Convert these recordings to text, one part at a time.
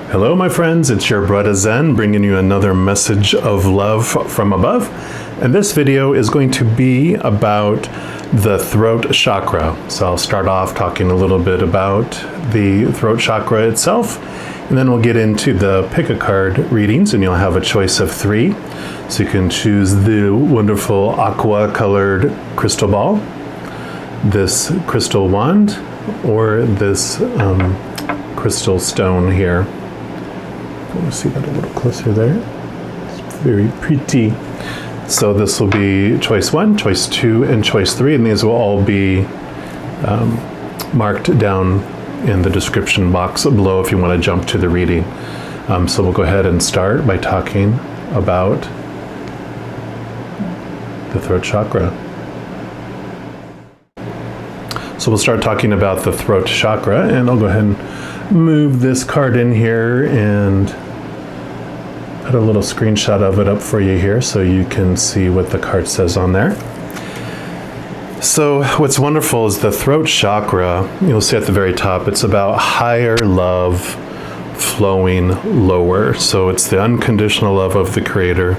Hello, my friends. It's your brother Zen bringing you another message of love from above. And this video is going to be about the throat chakra. So I'll start off talking a little bit about the throat chakra itself, and then we'll get into the pick a card readings, and you'll have a choice of 3. So you can choose the wonderful aqua colored crystal ball, this crystal wand, or this crystal stone here. Let me see that a little closer there. It's very pretty. So this will be choice 1, choice 2, and choice 3, and these will all be marked down in the description box below if you want to jump to the reading. So we'll go ahead and start by talking about the throat chakra. So we'll start talking about the throat chakra, and I'll go ahead and move this card in here and put a little screenshot of it up for you here so you can see what the card says on there. So what's wonderful is the throat chakra, you'll see at the very top, it's about higher love flowing lower. So it's the unconditional love of the Creator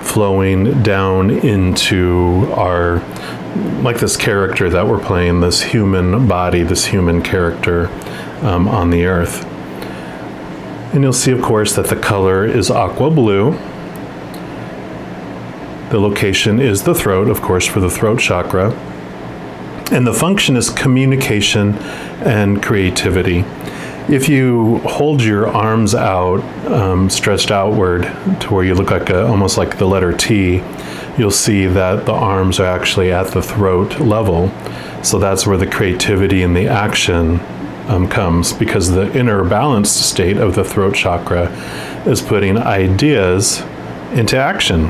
flowing down into our, like this character that we're playing, this human body, this human character on the earth. And you'll see, of course, that the color is aqua blue. The location is the throat, of course, for the throat chakra. And the function is communication and creativity. If you hold your arms out, stretched outward to where you look like almost like the letter T, you'll see that the arms are actually at the throat level. So that's where the creativity and the action comes, because the inner balanced state of the throat chakra is putting ideas into action.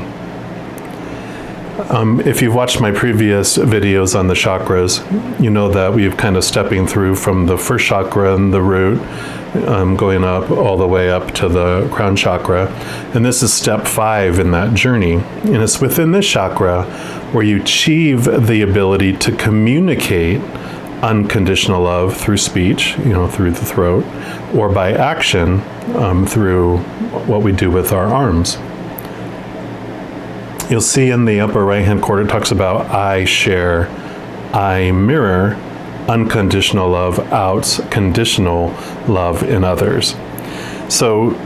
If you've watched my previous videos on the chakras, you know that we've kind of stepping through from the first chakra and the root, going up all the way up to the crown chakra. And this is step 5 in that journey. And it's within this chakra where you achieve the ability to communicate unconditional love through speech, through the throat, or by action through what we do with our arms. You'll see in the upper right-hand corner, it talks about I share, I mirror unconditional love out conditional love in others. So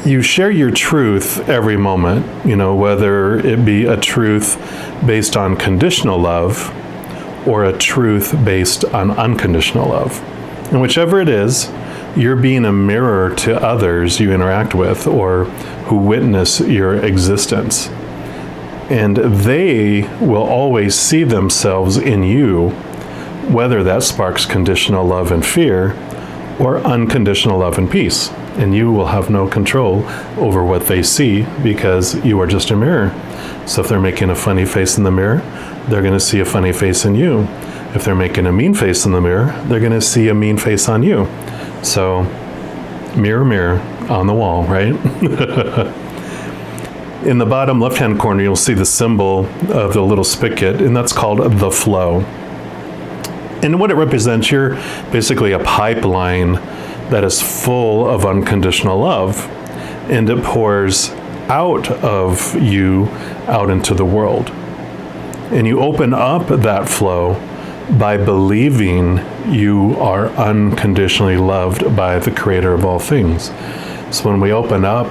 you share your truth every moment, whether it be a truth based on conditional love or a truth based on unconditional love. And whichever it is, you're being a mirror to others you interact with or who witness your existence. And they will always see themselves in you, whether that sparks conditional love and fear or unconditional love and peace. And you will have no control over what they see because you are just a mirror. So if they're making a funny face in the mirror, they're going to see a funny face in you. If they're making a mean face in the mirror, they're going to see a mean face on you. So mirror, mirror on the wall, right? In the bottom left-hand corner, you'll see the symbol of the little spigot, and that's called the flow. And what it represents, you're basically a pipeline that is full of unconditional love, and it pours out of you out into the world. And you open up that flow by believing you are unconditionally loved by the Creator of all things. So when we open up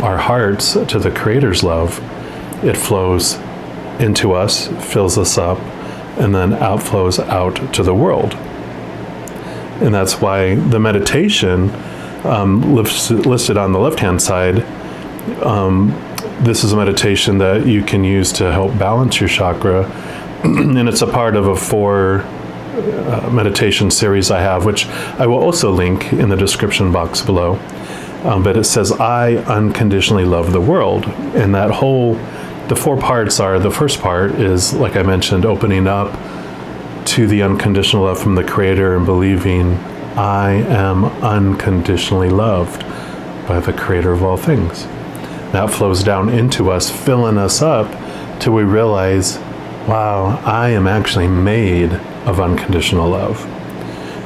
our hearts to the Creator's love, it flows into us, fills us up, and then outflows out to the world. And that's why the meditation listed on the left-hand side, this is a meditation that you can use to help balance your chakra. And it's a part of a 4 meditation series I have, which I will also link in the description box below. But it says, I unconditionally love the world. And that the 4 parts are, the first part is, like I mentioned, opening up to the unconditional love from the Creator and believing I am unconditionally loved by the Creator of all things. That flows down into us, filling us up till we realize, wow, I am actually made of unconditional love.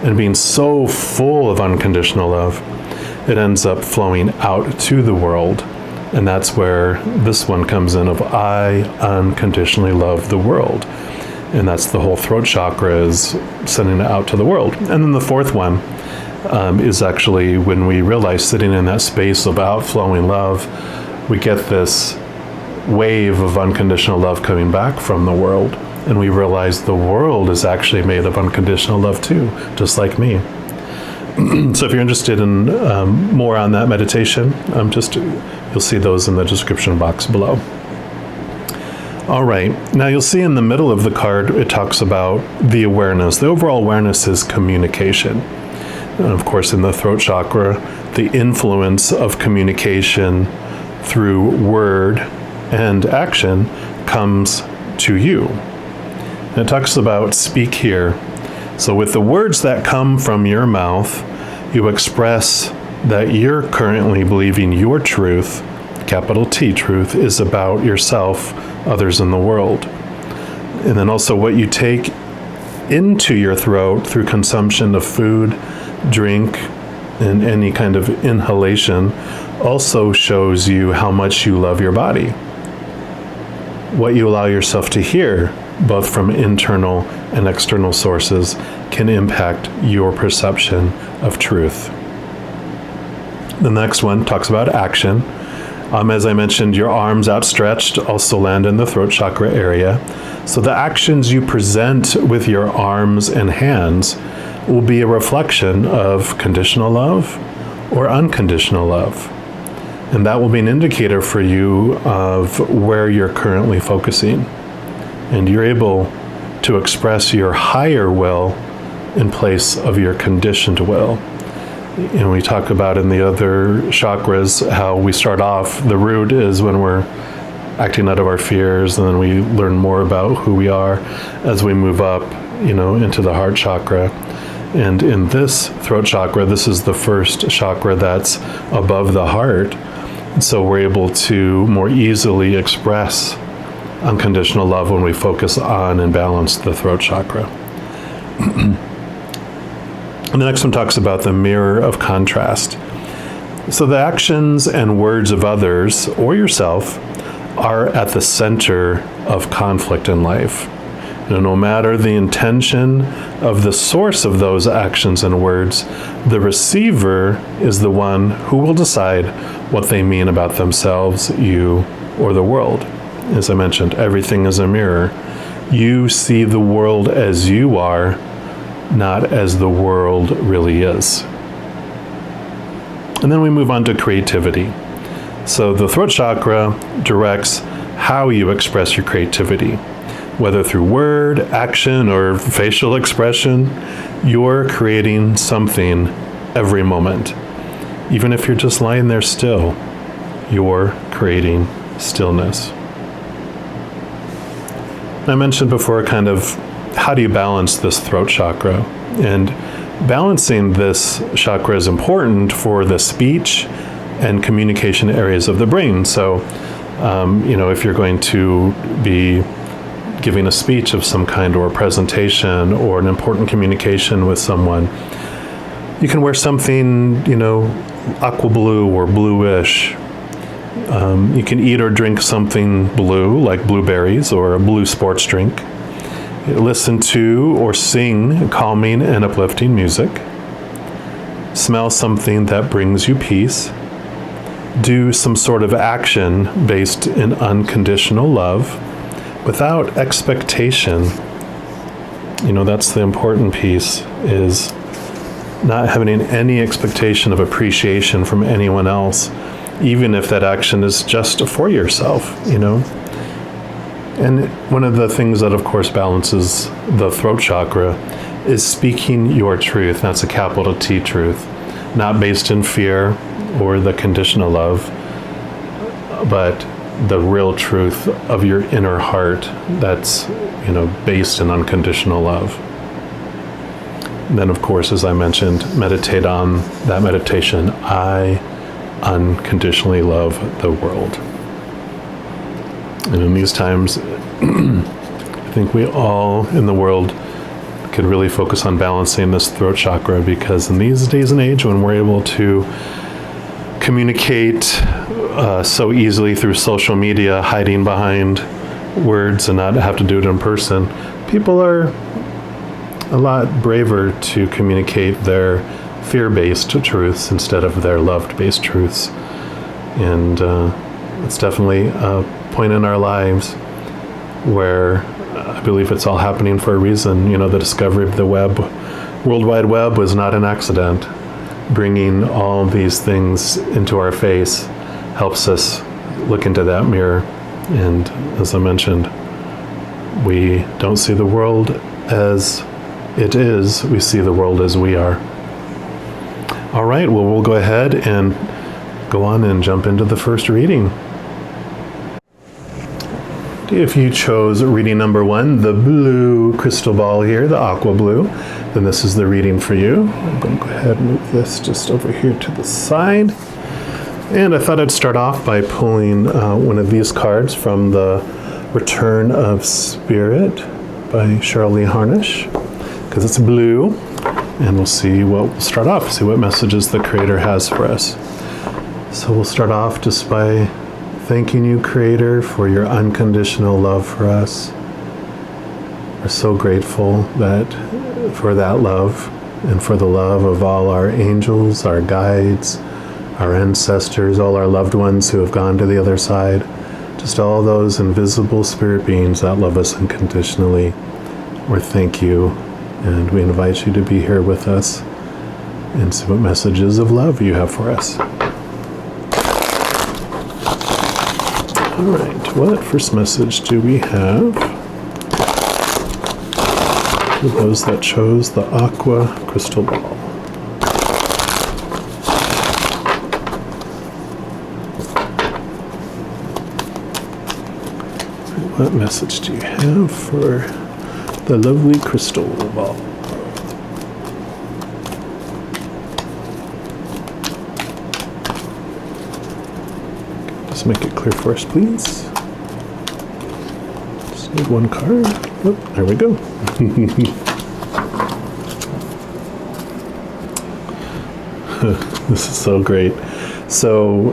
And being so full of unconditional love, it ends up flowing out to the world. And that's where this one comes in of I unconditionally love the world. And that's the whole throat chakra, is sending it out to the world. And then the fourth one is actually when we realize, sitting in that space of outflowing love, we get this wave of unconditional love coming back from the world. And we realize the world is actually made of unconditional love too, just like me. So if you're interested in more on that meditation, you'll see those in the description box below. All right, now you'll see in the middle of the card, it talks about the awareness. The overall awareness is communication. And of course, in the throat chakra, the influence of communication through word and action comes to you. And it talks about speak here. So with the words that come from your mouth, you express that you're currently believing your truth, capital T truth, is about yourself, others in the world. And then also what you take into your throat through consumption of food, drink, and any kind of inhalation also shows you how much you love your body. What you allow yourself to hear, both from internal and external sources, can impact your perception of truth. The next one talks about action. As I mentioned, your arms outstretched also land in the throat chakra area. So the actions you present with your arms and hands will be a reflection of conditional love or unconditional love. And that will be an indicator for you of where you're currently focusing. And you're able to express your higher will in place of your conditioned will. And we talk about in the other chakras how we start off, the root is when we're acting out of our fears, and then we learn more about who we are as we move up, into the heart chakra. And in this throat chakra, this is the first chakra that's above the heart. So we're able to more easily express unconditional love when we focus on and balance the throat chakra. And the next one talks about the mirror of contrast. So the actions and words of others or yourself are at the center of conflict in life. No matter the intention of the source of those actions and words, the receiver is the one who will decide what they mean about themselves, you, or the world. As I mentioned, everything is a mirror. You see the world as you are, not as the world really is. And then we move on to creativity. So the throat chakra directs how you express your creativity. Whether through word, action, or facial expression, you're creating something every moment. Even if you're just lying there still, you're creating stillness. I mentioned before kind of how do you balance this throat chakra? And balancing this chakra is important for the speech and communication areas of the brain. So, if you're going to be giving a speech of some kind or a presentation or an important communication with someone, you can wear something, aqua blue or bluish. You can eat or drink something blue, like blueberries or a blue sports drink. Listen to or sing calming and uplifting music. Smell something that brings you peace. Do some sort of action based in unconditional love without expectation. That's the important piece, is not having any expectation of appreciation from anyone else, even if that action is just for yourself, And one of the things that, of course, balances the throat chakra is speaking your truth. That's a capital T truth, not based in fear or the conditional love, but the real truth of your inner heart that's, based in unconditional love. And then, of course, as I mentioned, meditate on that meditation. I unconditionally love the world. And in these times, I think we all in the world could really focus on balancing this throat chakra, because in these days and age when we're able to communicate so easily through social media, hiding behind words and not have to do it in person, people are a lot braver to communicate their fear-based truths instead of their love-based truths. And it's definitely a point in our lives where I believe it's all happening for a reason. The discovery of the World Wide Web was not an accident. Bringing all these things into our face helps us look into that mirror. And as I mentioned, we don't see the world as it is, we see the world as we are. All right, well, we'll go ahead and go on and jump into the first reading. If you chose reading number 1, the blue crystal ball here, the aqua blue, then this is the reading for you. I'm going to go ahead and move this just over here to the side. And I thought I'd start off by pulling one of these cards from the Return of Spirit by Cheryl Harnish, because it's blue. And we'll see we'll start off, see what messages the Creator has for us. So we'll start off just by thanking you, Creator, for your unconditional love for us. We're so grateful for that love and for the love of all our angels, our guides, our ancestors, all our loved ones who have gone to the other side, just all those invisible spirit beings that love us unconditionally. We thank you, and we invite you to be here with us and see what messages of love you have for us. All right, what first message do we have for those that chose the aqua crystal ball? What message do you have for the lovely crystal ball? Just make it clear for us, please. Just need one card. Oh, there we go. This is so great. So,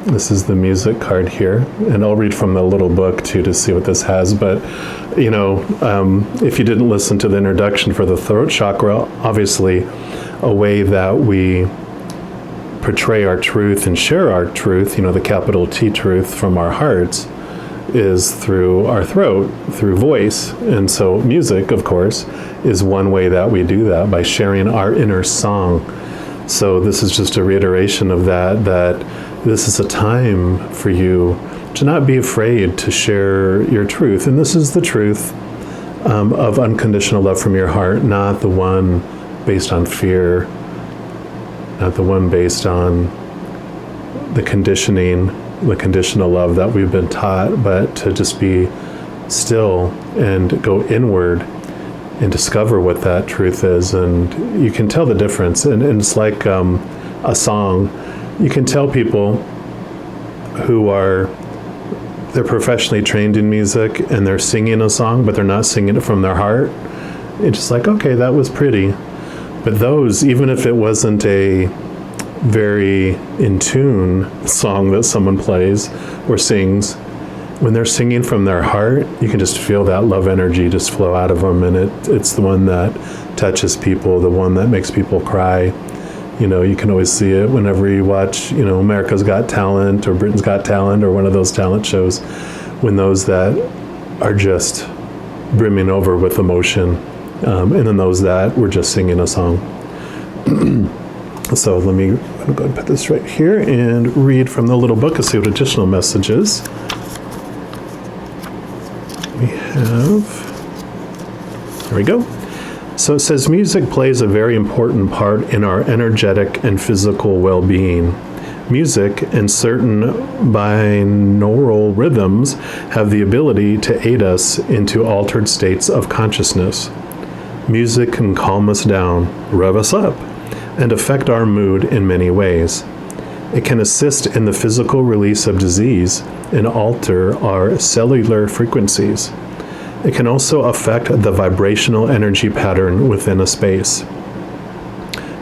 this is the music card here, and I'll read from the little book too to see what this has. But if you didn't listen to the introduction for the throat chakra, obviously a way that we portray our truth and share our truth, the capital T truth from our hearts, is through our throat, through voice. And so music, of course, is one way that we do that, by sharing our inner song. So this is just a reiteration of that this is a time for you to not be afraid to share your truth. And this is the truth of unconditional love from your heart, not the one based on fear, not the one based on the conditioning, the conditional love that we've been taught, but to just be still and go inward and discover what that truth is. And you can tell the difference. And it's like a song. You can tell people who they're professionally trained in music and they're singing a song, but they're not singing it from their heart. It's just like, okay, that was pretty. But those, even if it wasn't a very in tune song that someone plays or sings, when they're singing from their heart, you can just feel that love energy just flow out of them. And it's the one that touches people, the one that makes people cry. You can always see it whenever you watch, America's Got Talent or Britain's Got Talent or one of those talent shows, when those that are just brimming over with emotion, and then those that were just singing a song. So I'm going to go and put this right here and read from the little book and see what additional messages we have. There we go. So it says, music plays a very important part in our energetic and physical well-being. Music and certain binaural rhythms have the ability to aid us into altered states of consciousness. Music can calm us down, rev us up, and affect our mood in many ways. It can assist in the physical release of disease and alter our cellular frequencies. It can also affect the vibrational energy pattern within a space.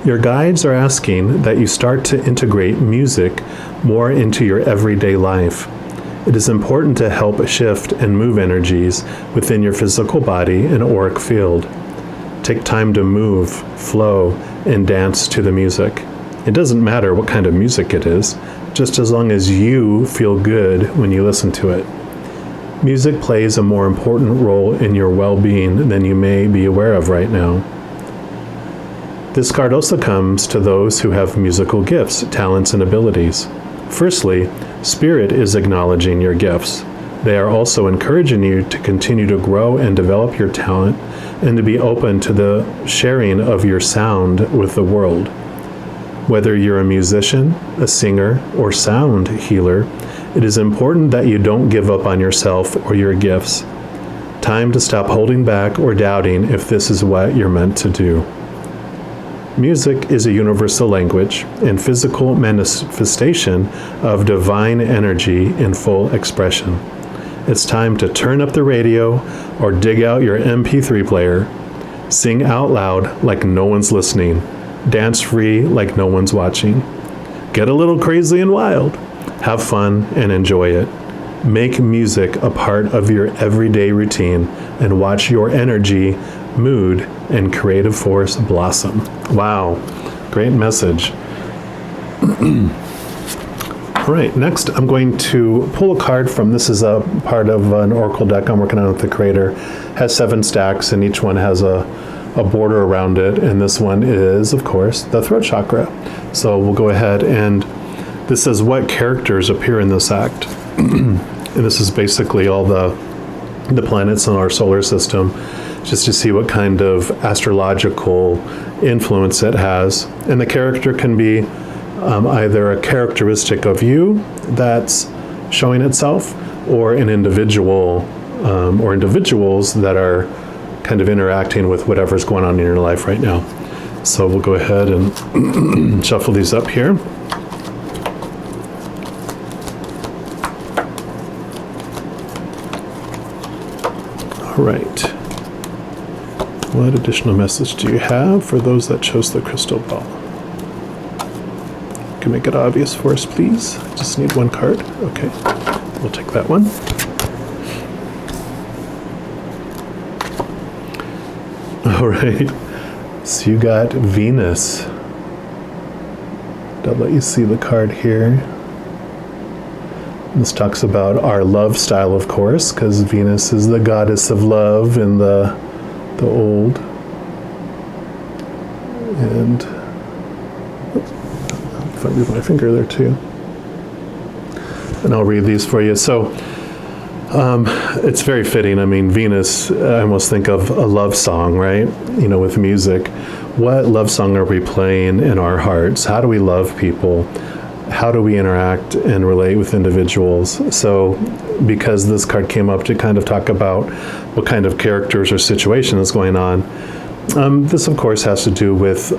Your guides are asking that you start to integrate music more into your everyday life. It is important to help shift and move energies within your physical body and auric field. Take time to move, flow, and dance to the music. It doesn't matter what kind of music it is, just as long as you feel good when you listen to it. Music plays a more important role in your well-being than you may be aware of right now. This card also comes to those who have musical gifts, talents, and abilities. Firstly, Spirit is acknowledging your gifts. They are also encouraging you to continue to grow and develop your talent and to be open to the sharing of your sound with the world. Whether you're a musician, a singer, or sound healer, it is important that you don't give up on yourself or your gifts. Time to stop holding back or doubting if this is what you're meant to do. Music is a universal language and physical manifestation of divine energy in full expression. It's time to turn up the radio or dig out your MP3 player. Sing out loud like no one's listening. Dance free like no one's watching. Get a little crazy and wild. Have fun and enjoy it. Make music a part of your everyday routine and watch your energy, mood, and creative force blossom. Wow, great message. All right, next I'm going to pull a card from, this is a part of an oracle deck I'm working on with the creator. It has 7 stacks and each one has a border around it, and this one is, of course, the throat chakra. So we'll go ahead, and this says what characters appear in this act. And this is basically all the planets in our solar system, just to see what kind of astrological influence it has. And the character can be either a characteristic of you that's showing itself, or an individual or individuals that are kind of interacting with whatever's going on in your life right now. So we'll go ahead and shuffle these up here. All right. What additional message do you have for those that chose the crystal ball? You can make it obvious for us, please. Just need one card. Okay, we'll take that one. All right, so you got Venus. I'll let you see the card here. This talks about our love style, of course, because Venus is the goddess of love in the old. And if I move my finger there too. And I'll read these for you. So it's very fitting. I mean, Venus, I almost think of a love song, right? You know, with music. What love song are we playing in our hearts? How do we love people? How do we interact and relate with individuals? So because this card came up to kind of talk about what kind of characters or situation is going on, this of course has to do with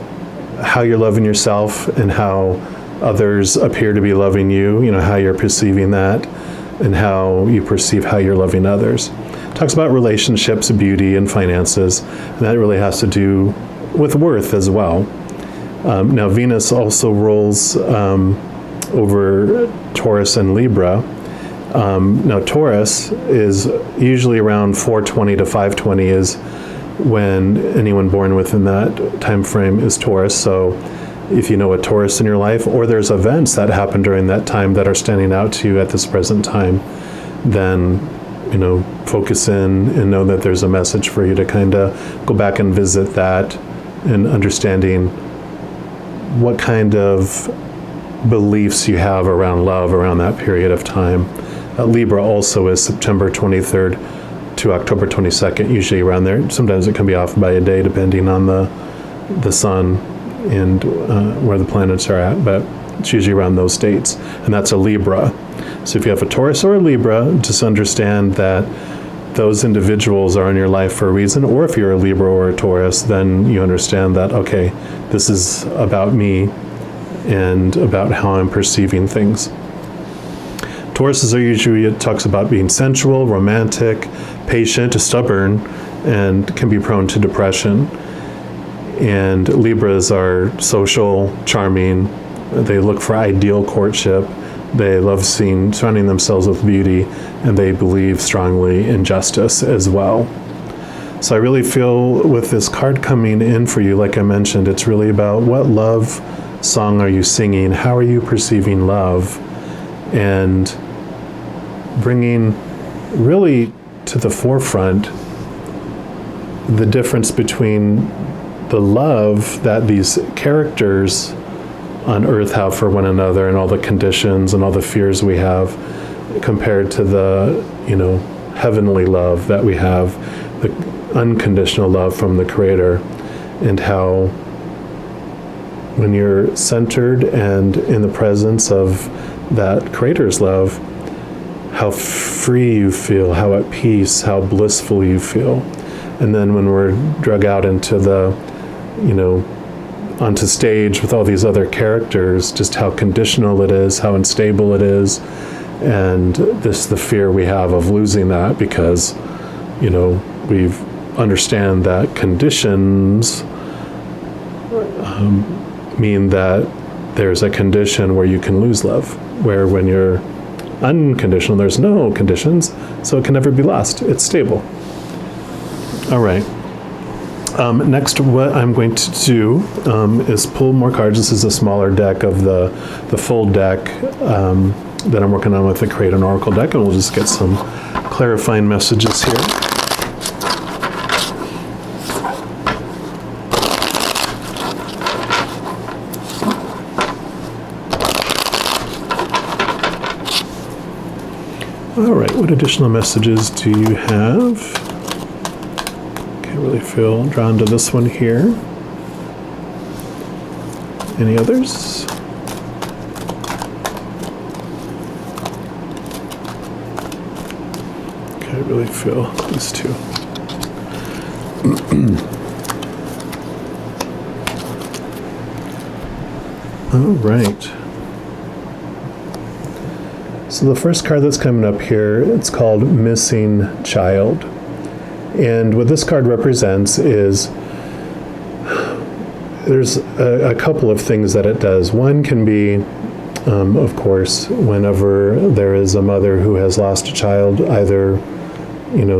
how you're loving yourself and how others appear to be loving you, you know, how you're perceiving that and how you perceive how you're loving others. It talks about relationships, beauty, and finances, and that really has to do with worth as well. Now Venus also rules over Taurus and Libra. Now Taurus is usually around 420 to 520 is when anyone born within that time frame is Taurus. So if you know a Taurus in your life, or there's events that happen during that time that are standing out to you at this present time, then, you know, focus in and know that there's a message for you to kind of go back and visit that, and understanding what kind of beliefs you have around love around that period of time. Libra also is September 23rd to October 22nd, usually around there. Sometimes it can be off by a day depending on the sun and where the planets are at, but it's usually around those dates, and that's a Libra. So if you have a Taurus or a Libra, just understand that those individuals are in your life for a reason, or if you're a Libra or a Taurus, then you understand that, okay, this is about me and about how I'm perceiving things. Tauruses are usually, it talks about being sensual, romantic, patient, stubborn, and can be prone to depression. And Libras are social, charming. They look for ideal courtship. They love surrounding themselves with beauty, and they believe strongly in justice as well. So I really feel with this card coming in for you, like I mentioned, it's really about what love song are you singing? How are you perceiving love? And bringing really to the forefront the difference between the love that these characters on Earth have for one another and all the conditions and all the fears we have compared to the, heavenly love that we have, the unconditional love from the Creator, and how when you're centered and in the presence of that Creator's love, how free you feel, how at peace, how blissful you feel. And then when we're drug out into the, onto stage with all these other characters, just how conditional it is, how unstable it is, and the fear we have of losing that because, we understand that conditions mean that there's a condition where you can lose love, where when you're unconditional, there's no conditions, so it can never be lost. It's stable. All right. Next, what I'm going to do is pull more cards. This is a smaller deck of the full deck that I'm working on with the Create an Oracle deck, and we'll just get some clarifying messages here. All right, what additional messages do you have? Okay, I really feel drawn to this one here. Any others? Okay, I really feel these two. All right. So the first card that's coming up here, it's called Missing Child. And what this card represents is there's a couple of things that it does. One can be, of course, whenever there is a mother who has lost a child, either,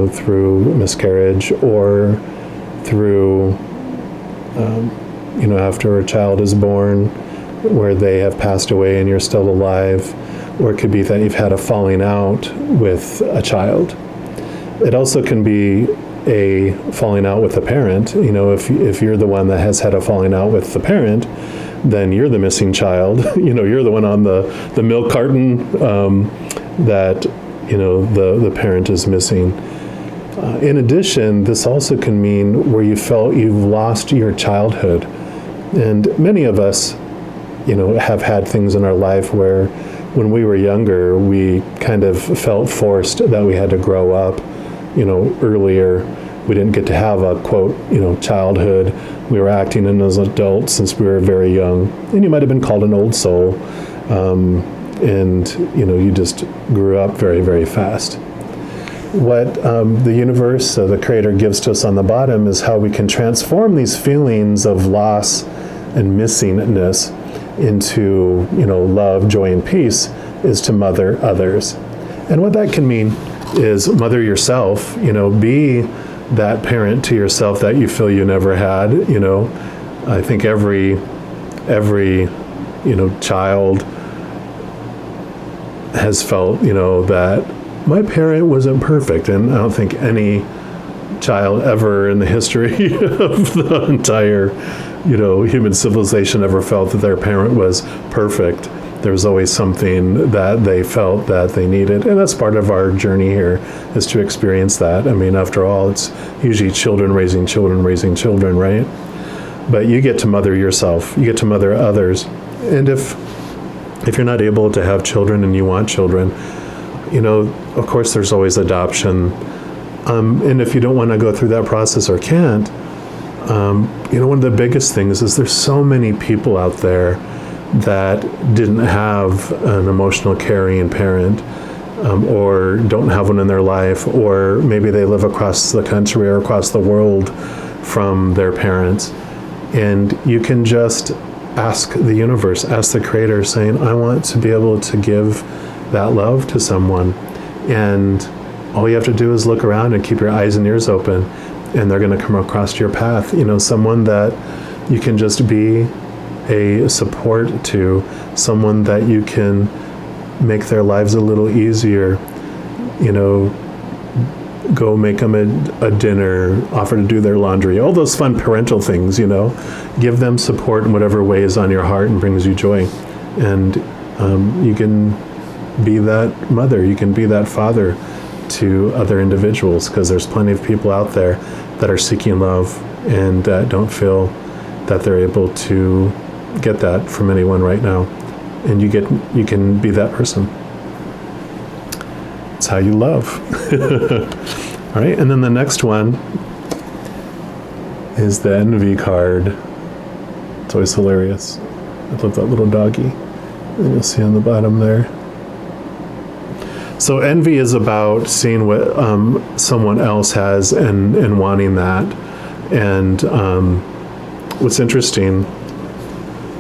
through miscarriage or through, after a child is born, where they have passed away and you're still alive. Or it could be that you've had a falling out with a child. It also can be a falling out with a parent. If you're the one that has had a falling out with the parent, then you're the missing child. You're the one on the milk carton that, the parent is missing. In addition, this also can mean where you felt you've lost your childhood. And many of us, have had things in our life where when we were younger, we kind of felt forced that we had to grow up, earlier. We didn't get to have a, quote, childhood. We were acting as adults since we were very young. And you might have been called an old soul. And, you just grew up very, very fast. What the universe, the Creator, gives to us on the bottom is how we can transform these feelings of loss and missingness into, love, joy, and peace, is to mother others. And what that can mean is mother yourself, be that parent to yourself that you feel you never had. I think every child has felt, that my parent wasn't perfect. And I don't think any child ever in the history of the entire human civilization ever felt that their parent was perfect. There was always something that they felt that they needed. And that's part of our journey here, is to experience that. I mean, after all, it's usually children raising children, right? But you get to mother yourself. You get to mother others. And if you're not able to have children and you want children, of course there's always adoption. And if you don't want to go through that process or can't, one of the biggest things is there's so many people out there that didn't have an emotional caring parent, or don't have one in their life, or maybe they live across the country or across the world from their parents. And you can just ask the universe, ask the creator, saying, I want to be able to give that love to someone. And all you have to do is look around and keep your eyes and ears open, and they're going to come across your path. Someone that you can just be a support to, someone that you can make their lives a little easier. Go make them a dinner, offer to do their laundry, all those fun parental things, give them support in whatever way is on your heart and brings you joy. And you can be that mother, you can be that father to other individuals, because there's plenty of people out there that are seeking love and that don't feel that they're able to get that from anyone right now. And you can be that person. It's how you love. All right, and then the next one is the envy card. It's always hilarious. I love that little doggy. And you'll see on the bottom there. So envy is about seeing what someone else has and wanting that. And what's interesting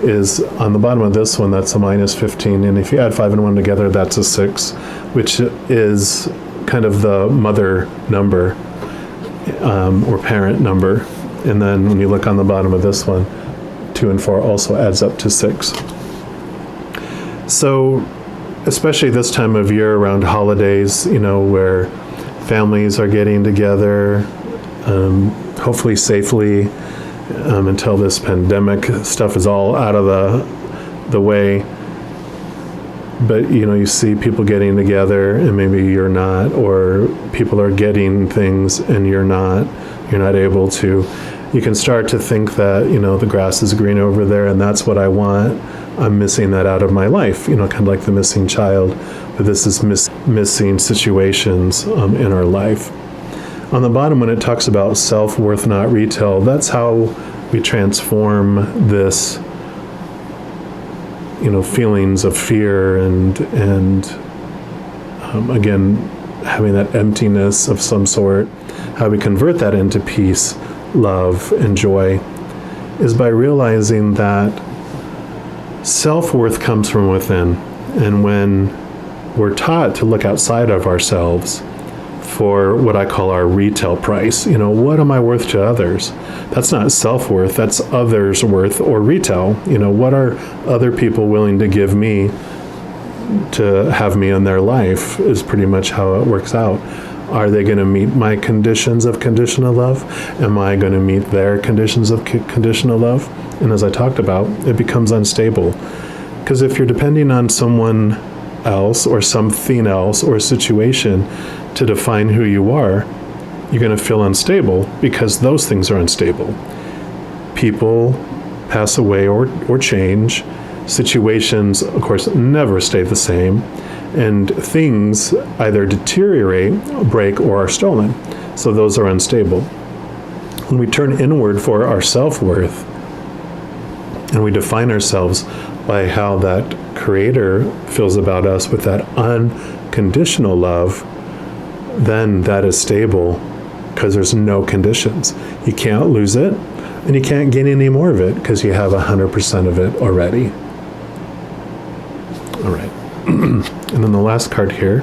is on the bottom of this one, that's a -15. And if you add 5 and 1 together, that's a 6, which is kind of the mother number or parent number. And then when you look on the bottom of this one, 2 and 4 also adds up to 6. So especially this time of year around holidays, where families are getting together, hopefully safely, until this pandemic stuff is all out of the way. But you see people getting together and maybe you're not, or people are getting things and you're not able to. You can start to think that the grass is green over there and that's what I want. I'm missing that out of my life, kind of like the missing child. But this is missing situations in our life. On the bottom, when it talks about self-worth, not retail, that's how we transform this, feelings of fear and again, having that emptiness of some sort, how we convert that into peace, love, and joy, is by realizing that self-worth comes from within. And when we're taught to look outside of ourselves for what I call our retail price, what am I worth to others? That's not self-worth, that's others' worth or retail. What are other people willing to give me to have me in their life is pretty much how it works out. Are they going to meet my conditions of conditional love? Am I going to meet their conditions of conditional love? And as I talked about, it becomes unstable. Because if you're depending on someone else or something else or a situation to define who you are, you're going to feel unstable because those things are unstable. People pass away or change. Situations, of course, never stay the same. And things either deteriorate, break, or are stolen. So those are unstable. When we turn inward for our self-worth, and we define ourselves by how that Creator feels about us with that unconditional love, then that is stable because there's no conditions. You can't lose it, and you can't gain any more of it because you have 100% of it already. All right. And then the last card here.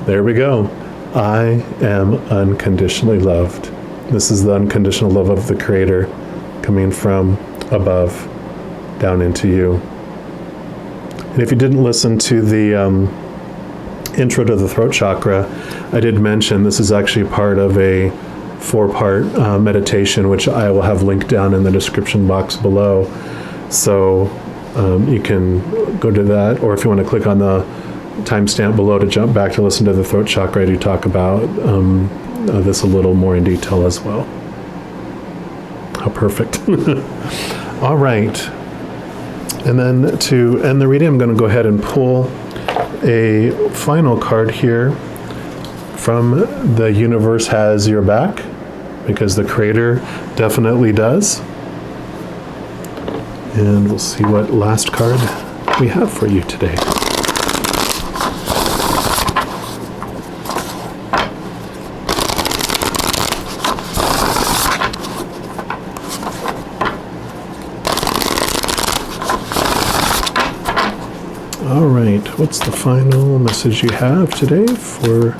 There we go. I am unconditionally loved. This is the unconditional love of the Creator coming from above down into you. And if you didn't listen to the intro to the throat chakra, I did mention this is actually part of a 4-part meditation, which I will have linked down in the description box below. So you can go to that, or if you want to click on the timestamp below to jump back to listen to the throat chakra, I do talk about this a little more in detail as well. How perfect. All right. And then to end the reading, I'm going to go ahead and pull a final card here from The Universe Has Your Back, because the Creator definitely does. And we'll see what last card we have for you today. All right, what's the final message you have today for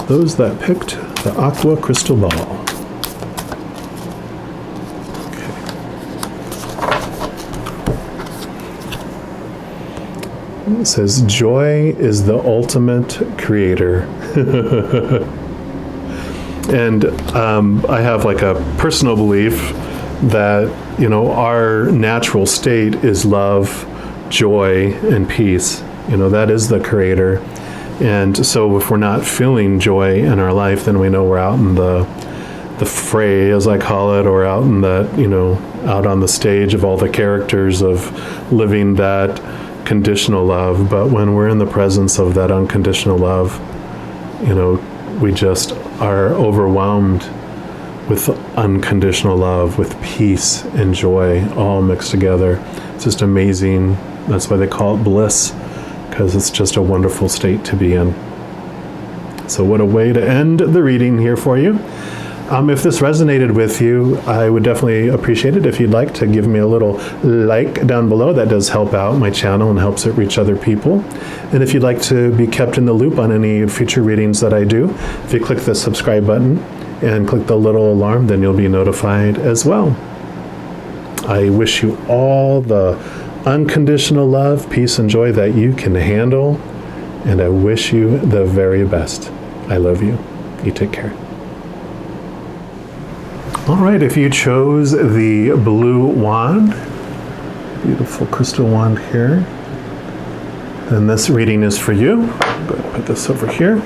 those that picked the Aqua crystal ball? It says, joy is the ultimate creator. And I have like a personal belief that, our natural state is love, joy, and peace. That is the creator. And so if we're not feeling joy in our life, then we know we're out in the fray, as I call it, or out in that, out on the stage of all the characters of living that conditional love. But when we're in the presence of that unconditional love, we just are overwhelmed with unconditional love, with peace and joy all mixed together. It's just amazing. That's why they call it bliss, because it's just a wonderful state to be in. So what a way to end the reading here for you. If this resonated with you, I would definitely appreciate it if you'd like to give me a little like down below. That does help out my channel and helps it reach other people. And if you'd like to be kept in the loop on any future readings that I do, if you click the subscribe button and click the little alarm, then you'll be notified as well. I wish you all the unconditional love, peace, and joy that you can handle. And I wish you the very best. I love you. You take care. All right, if you chose the blue wand, beautiful crystal wand here, then this reading is for you. I'm going to put this over here.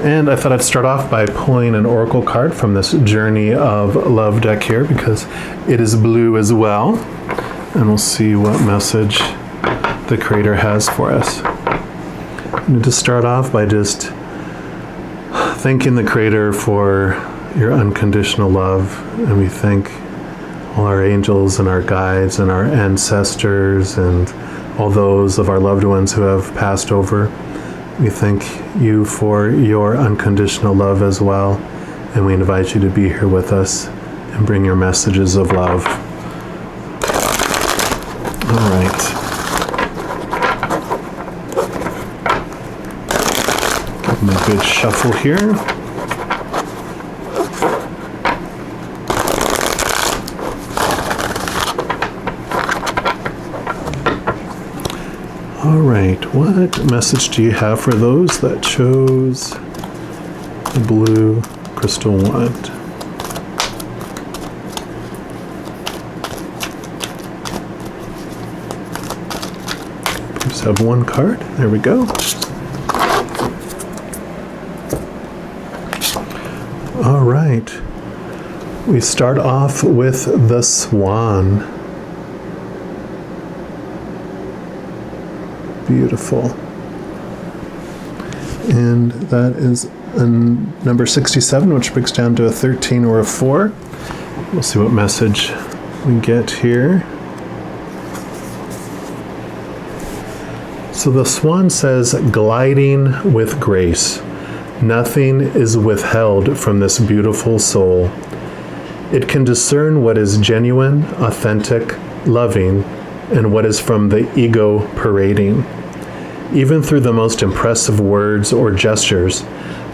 And I thought I'd start off by pulling an oracle card from this Journey of Love deck here, because it is blue as well. And we'll see what message the Creator has for us. I'm going to start off by just thanking the Creator for your unconditional love, and we thank all our angels and our guides and our ancestors and all those of our loved ones who have passed over. We thank you for your unconditional love as well, and we invite you to be here with us and bring your messages of love. All right. Give them a good shuffle here. All right, what message do you have for those that chose the blue crystal wand? Just have one card. There we go. All right. We start off with the Swan. Beautiful. And that is a number 67, which breaks down to a 13 or a 4. We'll see what message we get here. So the Swan says, gliding with grace. Nothing is withheld from this beautiful soul. It can discern what is genuine, authentic, loving, and what is from the ego parading. Even through the most impressive words or gestures,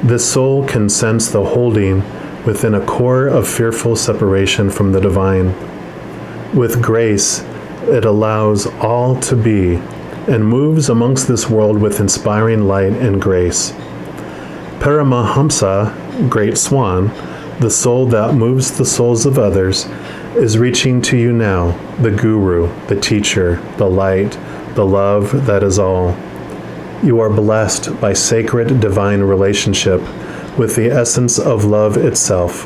this soul can sense the holding within a core of fearful separation from the divine. With grace, it allows all to be and moves amongst this world with inspiring light and grace. Paramahamsa, Great Swan, the soul that moves the souls of others, is reaching to you now, the Guru, the teacher, the light, the love that is all. You are blessed by sacred divine relationship with the essence of love itself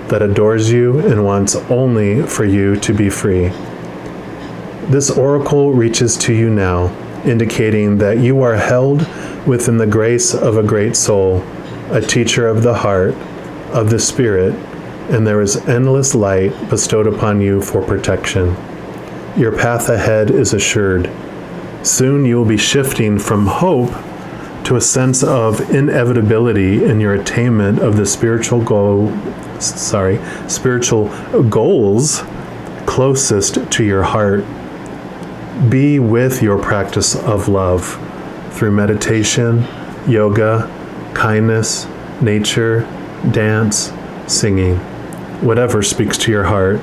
that adores you and wants only for you to be free. This oracle reaches to you now, indicating that you are held within the grace of a great soul, a teacher of the heart, of the spirit, and there is endless light bestowed upon you for protection. Your path ahead is assured. Soon you will be shifting from hope to a sense of inevitability in your attainment of the spiritual goals closest to your heart. be with your practice of love through meditation, yoga, kindness, nature, dance, singing, whatever speaks to your heart,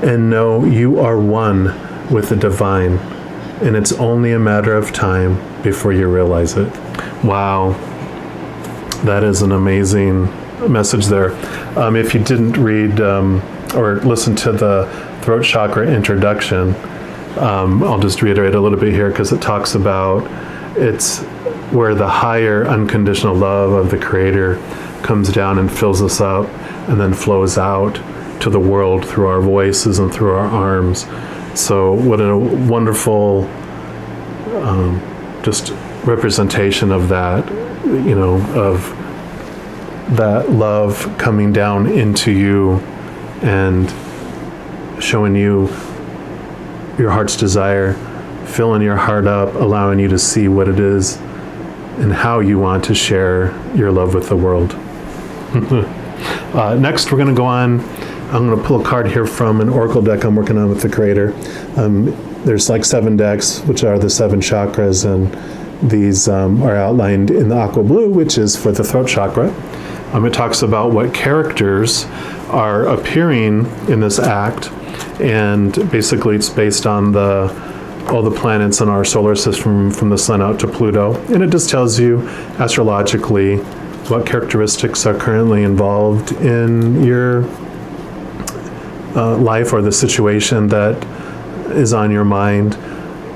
and know you are one with the divine, and it's only a matter of time before you realize it. Wow, that is an amazing message there. If you didn't read or listen to the throat chakra introduction, I'll just reiterate a little bit here because it talks about it's where the higher unconditional love of the Creator comes down and fills us up and then flows out to the world through our voices and through our arms. So what a wonderful just representation of that, of that love coming down into you and showing you your heart's desire, filling your heart up, allowing you to see what it is and how you want to share your love with the world. Next, we're going to go on. I'm going to pull a card here from an oracle deck I'm working on with the Creator. There's like 7 decks, which are the 7 chakras, and these are outlined in the aqua blue, which is for the throat chakra. It talks about what characters are appearing in this act, and basically it's based on all the planets in our solar system from the sun out to Pluto, and it just tells you astrologically what characteristics are currently involved in your life or the situation that is on your mind,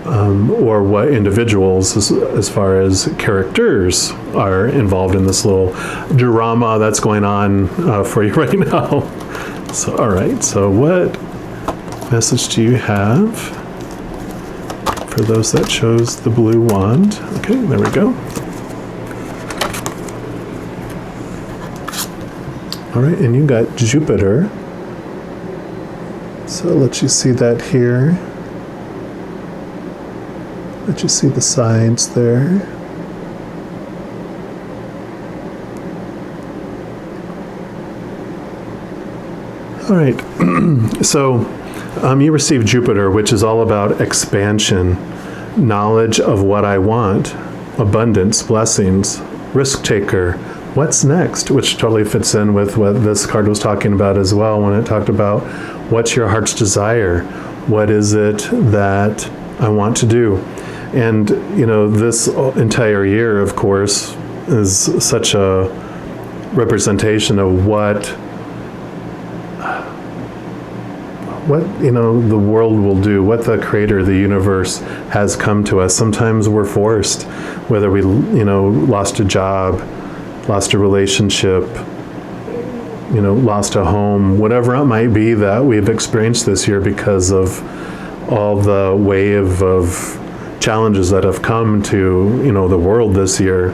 or what individuals as far as characters are involved in this little drama that's going on for you right now. So, all right, so what message do you have for those that chose the blue wand? Okay, there we go. All right, and you got Jupiter. So I'll let you see that here. Let you see the sides there. All right, so you receive Jupiter, which is all about expansion, knowledge of what I want, abundance, blessings, risk taker, what's next, which totally fits in with what this card was talking about as well when it talked about what's your heart's desire, what is it that I want to do. And, this entire year, of course, is such a representation of what the world will do, what the Creator of the universe has come to us. Sometimes we're forced, whether we, lost a job, lost a relationship, lost a home, whatever it might be that we've experienced this year because of all the wave of challenges that have come to, the world this year.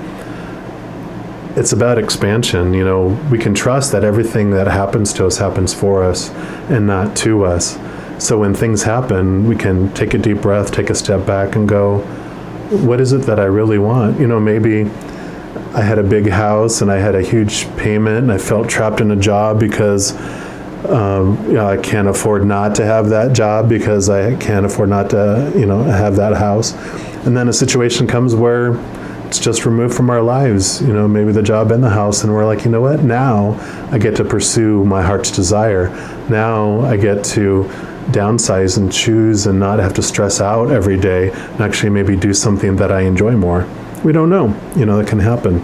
It's about expansion. We can trust that everything that happens to us happens for us and not to us. So when things happen, we can take a deep breath, take a step back and go, what is it that I really want? Maybe I had a big house and I had a huge payment and I felt trapped in a job because I can't afford not to have that job because I can't afford not to, have that house. And then a situation comes where it's just removed from our lives, maybe the job and the house, and we're like, you know what, now I get to pursue my heart's desire. Now I get to downsize and choose and not have to stress out every day and actually maybe do something that I enjoy more. We don't know, that can happen.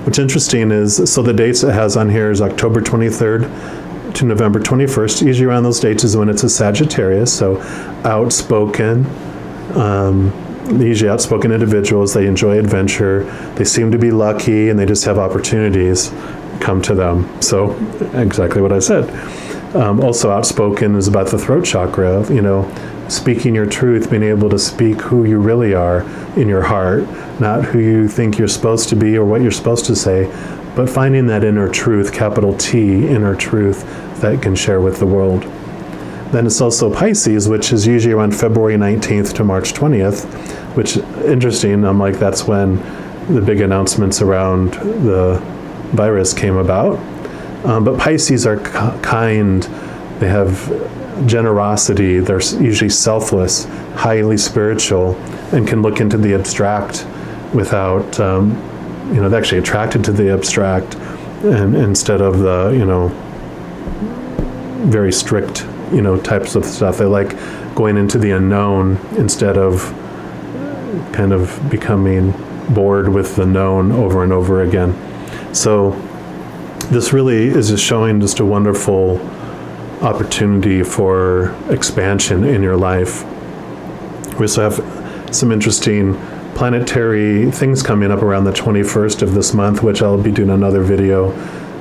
What's interesting is, so the dates it has on here is October 23rd to November 21st. Usually around those dates is when it's a Sagittarius, so outspoken, usually outspoken individuals. They enjoy adventure, they seem to be lucky, and they just have opportunities come to them. So exactly what I said. Also outspoken is about the throat chakra, speaking your truth, being able to speak who you really are in your heart, not who you think you're supposed to be or what you're supposed to say, but finding that inner truth, capital T, inner truth that can share with the world. Then it's also Pisces, which is usually around February 19th to March 20th, which interesting. I'm like, that's when the big announcements around the virus came about. But Pisces are kind, They have generosity. They're usually selfless, highly spiritual, and can look into the abstract without, they're actually attracted to the abstract, and instead of the, very strict, types of stuff. They like going into the unknown instead of kind of becoming bored with the known over and over again. So this really is just showing just a wonderful opportunity for expansion in your life. We also have some interesting planetary things coming up around the 21st of this month, which I'll be doing another video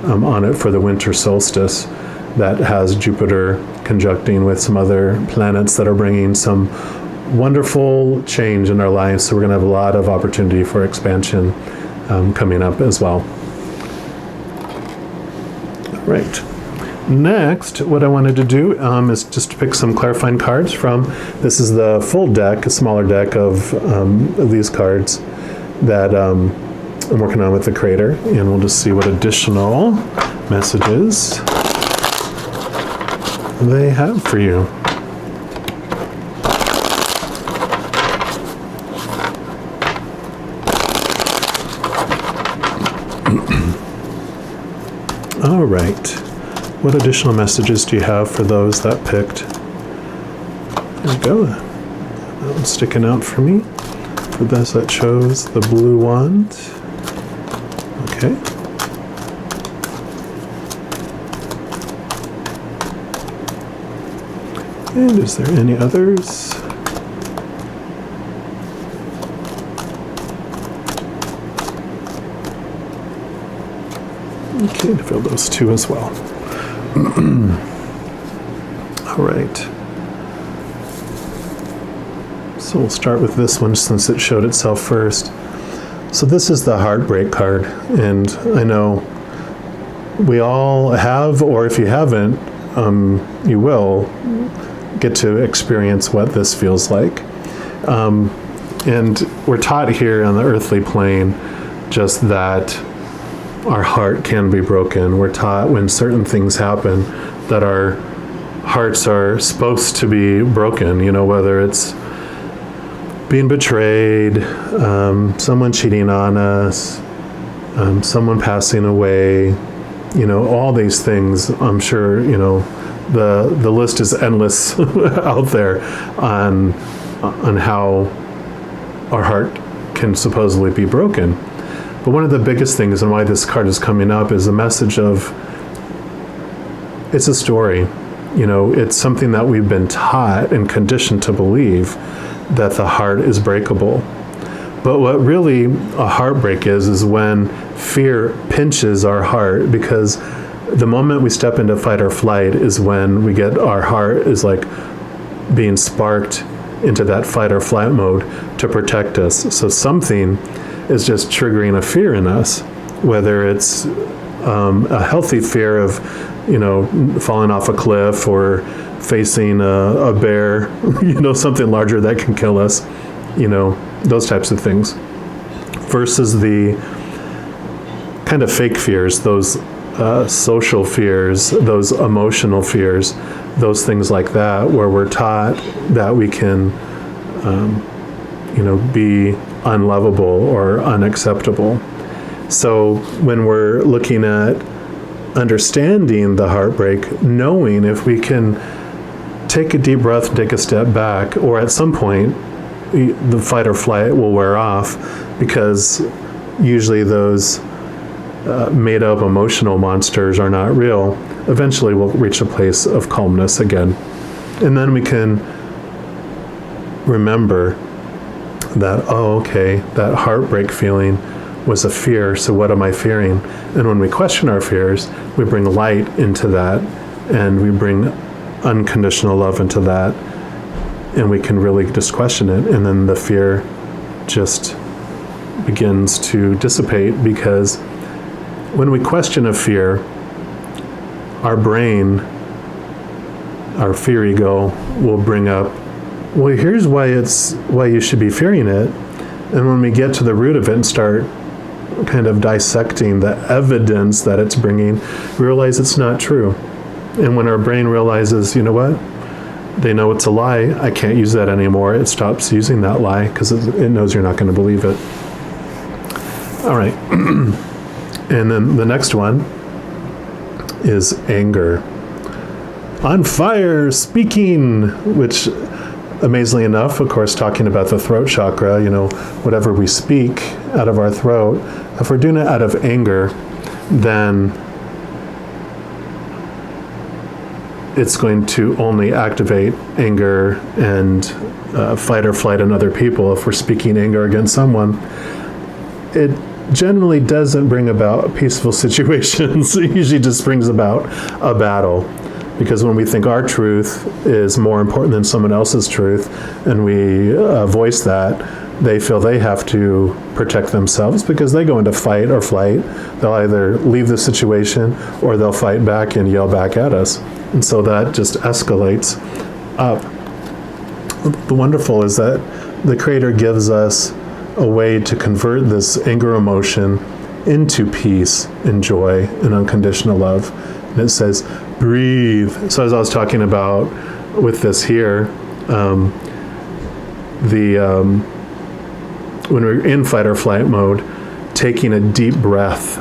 on it for the winter solstice, that has Jupiter conjuncting with some other planets that are bringing some wonderful change in our lives. So we're going to have a lot of opportunity for expansion coming up as well. All right. Next, what I wanted to do is just to pick some clarifying cards from, this is the full deck, a smaller deck of these cards that I'm working on with the creator, and we'll just see what additional messages they have for you. All right. What additional messages do you have for those that picked? There we go. That one's sticking out for me. For those that chose the blue wand. Okay. And is there any others? Okay, to fill those two as well. All right. So we'll start with this one since it showed itself first. So this is the heartbreak card, and I know we all have, or if you haven't, you will get to experience what this feels like. And we're taught here on the earthly plane just that our heart can be broken. We're taught when certain things happen that our hearts are supposed to be broken, whether it's being betrayed, someone cheating on us, someone passing away, all these things. I'm sure, the list is endless out there on how our heart can supposedly be broken. But one of the biggest things and why this card is coming up is a message of, it's a story. It's something that we've been taught and conditioned to believe, that the heart is breakable. But what really a heartbreak is when fear pinches our heart, because the moment we step into fight or flight is when we get, our heart is like being sparked into that fight or flight mode to protect us. So something is just triggering a fear in us, whether it's a healthy fear of, falling off a cliff or facing a bear, something larger that can kill us, those types of things, versus the kind of fake fears, those social fears, those emotional fears, those things like that, where we're taught that we can, be unlovable or unacceptable. So when we're looking at understanding the heartbreak, knowing if we can take a deep breath and take a step back, or at some point the fight or flight will wear off, because usually those made up emotional monsters are not real. Eventually we'll reach a place of calmness again. And then we can remember that, oh, okay, that heartbreak feeling was a fear, so what am I fearing? And when we question our fears, we bring light into that, and we bring unconditional love into that, and we can really just question it, and then the fear just begins to dissipate, because when we question a fear, our brain, our fear ego, will bring up, well, here's why you should be fearing it. And when we get to the root of it and start kind of dissecting the evidence that it's bringing, we realize it's not true. And when our brain realizes, you know what, they know it's a lie, I can't use that anymore, it stops using that lie because it knows you're not going to believe it. All right. And then the next one is anger. On fire, speaking, which amazingly enough, of course, talking about the throat chakra, whatever we speak out of our throat, if we're doing it out of anger, then it's going to only activate anger and fight or flight in other people. If we're speaking anger against someone, it generally doesn't bring about peaceful situations. It usually just brings about a battle. Because when we think our truth is more important than someone else's truth, and we voice that, they feel they have to protect themselves because they go into fight or flight. They'll either leave the situation or they'll fight back and yell back at us. And so that just escalates up. The wonderful is that the Creator gives us a way to convert this anger emotion into peace and joy and unconditional love. And it says, breathe. So as I was talking about with this here, when we're in fight or flight mode, taking deep breaths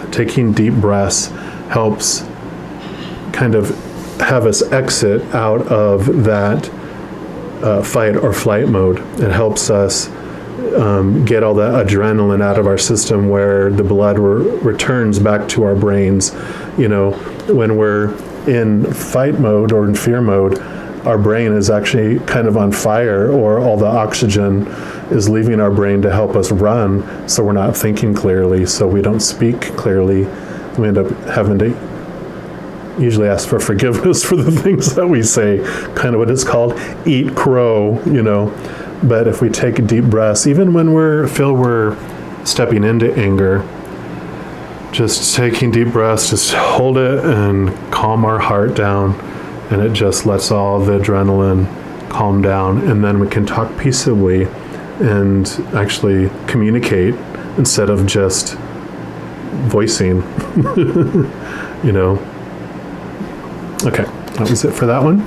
helps kind of have us exit out of that fight or flight mode. It helps us get all that adrenaline out of our system, where the blood returns back to our brains. When we're in fight mode or in fear mode, our brain is actually kind of on fire, or all the oxygen is leaving our brain to help us run, so we're not thinking clearly, so we don't speak clearly. We end up having to usually ask for forgiveness for the things that we say, kind of what it's called, eat crow, But if we take deep breaths, even when we're stepping into anger, just taking deep breaths, just hold it and calm our heart down, and it just lets all the adrenaline calm down, and then we can talk peaceably and actually communicate instead of just voicing. Okay, that was it for that one.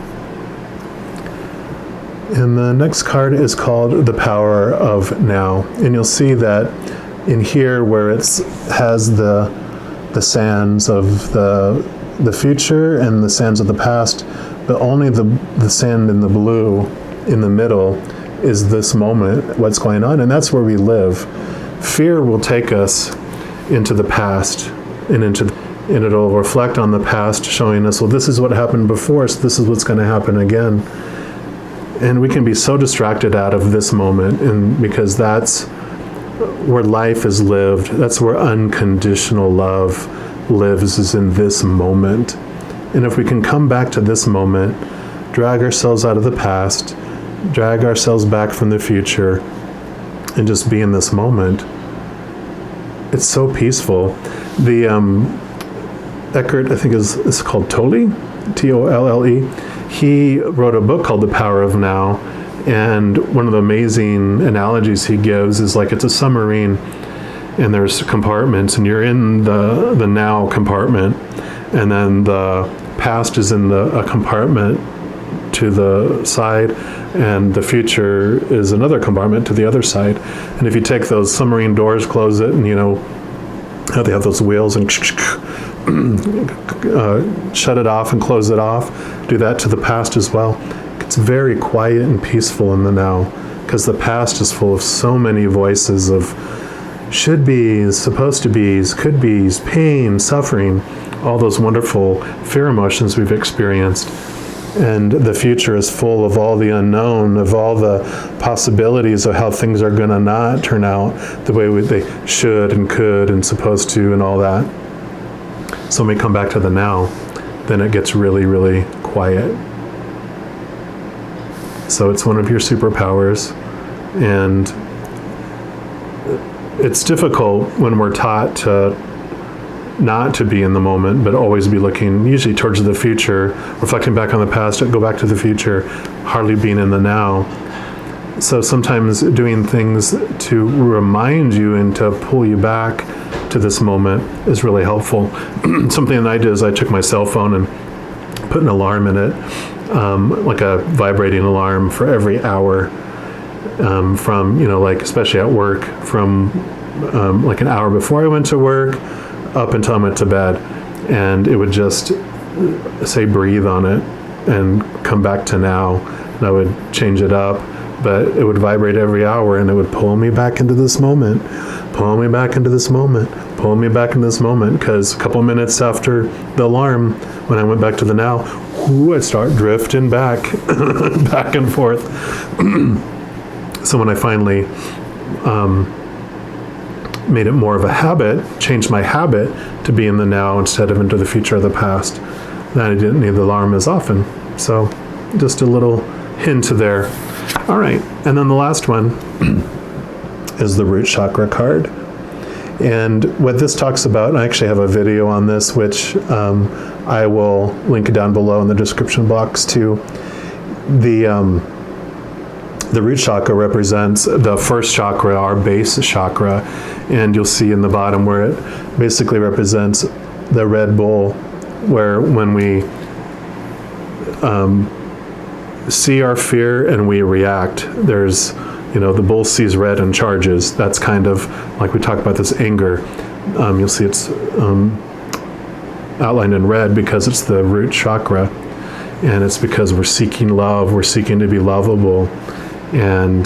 And the next card is called the Power of Now. And you'll see that in here, where it has the sands of the future and the sands of the past, but only the sand in the blue in the middle is this moment, what's going on, and that's where we live. Fear will take us into the past and it'll reflect on the past, showing us, well, this is what happened before, so this is what's going to happen again. And we can be so distracted out of this moment, and because that's where life is lived, that's where unconditional love lives, is in this moment. And if we can come back to this moment, drag ourselves out of the past, drag ourselves back from the future, and just be in this moment, it's so peaceful. The Eckhart, I think is called Tolle, Tolle. He wrote a book called The Power of Now, and one of the amazing analogies he gives is like it's a submarine, and there's compartments, and you're in the now compartment, and then the past is in a compartment to the side, and the future is another compartment to the other side. And if you take those submarine doors, close it, and how they have those wheels, and shut it off and close it off, do that to the past as well. It's very quiet and peaceful in the now, because the past is full of so many voices of should be's, supposed to be's, could be's, pain, suffering, all those wonderful fear emotions we've experienced. And the future is full of all the unknown, of all the possibilities of how things are going to not turn out the way they should and could and supposed to and all that. So when we come back to the now, then it gets really, really quiet. So it's one of your superpowers, and it's difficult when we're taught to not to be in the moment, but always be looking usually towards the future, reflecting back on the past, go back to the future, hardly being in the now. So sometimes doing things to remind you and to pull you back to this moment is really helpful. Something that I did is I took my cell phone and put an alarm in it, like a vibrating alarm for every hour, from, like especially at work, from like an hour before I went to work up until I went to bed. And it would just say breathe on it and come back to now. And I would change it up, but it would vibrate every hour and it would pull me back into this moment, pull me back into this moment, pull me back into this moment. Because a couple minutes after the alarm, when I went back to the now, I'd start drifting back, back and forth. So when I finally made it more of a habit, changed my habit to be in the now instead of into the future or the past, then I didn't need the alarm as often. So just a little hint there. All right, and then the last one is the root chakra card. And what this talks about, and I actually have a video on this, which I will link down below in the description box too. The root chakra represents the first chakra, our base chakra, and you'll see in the bottom where it basically represents the red bull, where when we see our fear and we react, there's, the bull sees red and charges. That's kind of like we talk about this anger. You'll see it's outlined in red because it's the root chakra, and it's because we're seeking love, we're seeking to be lovable. And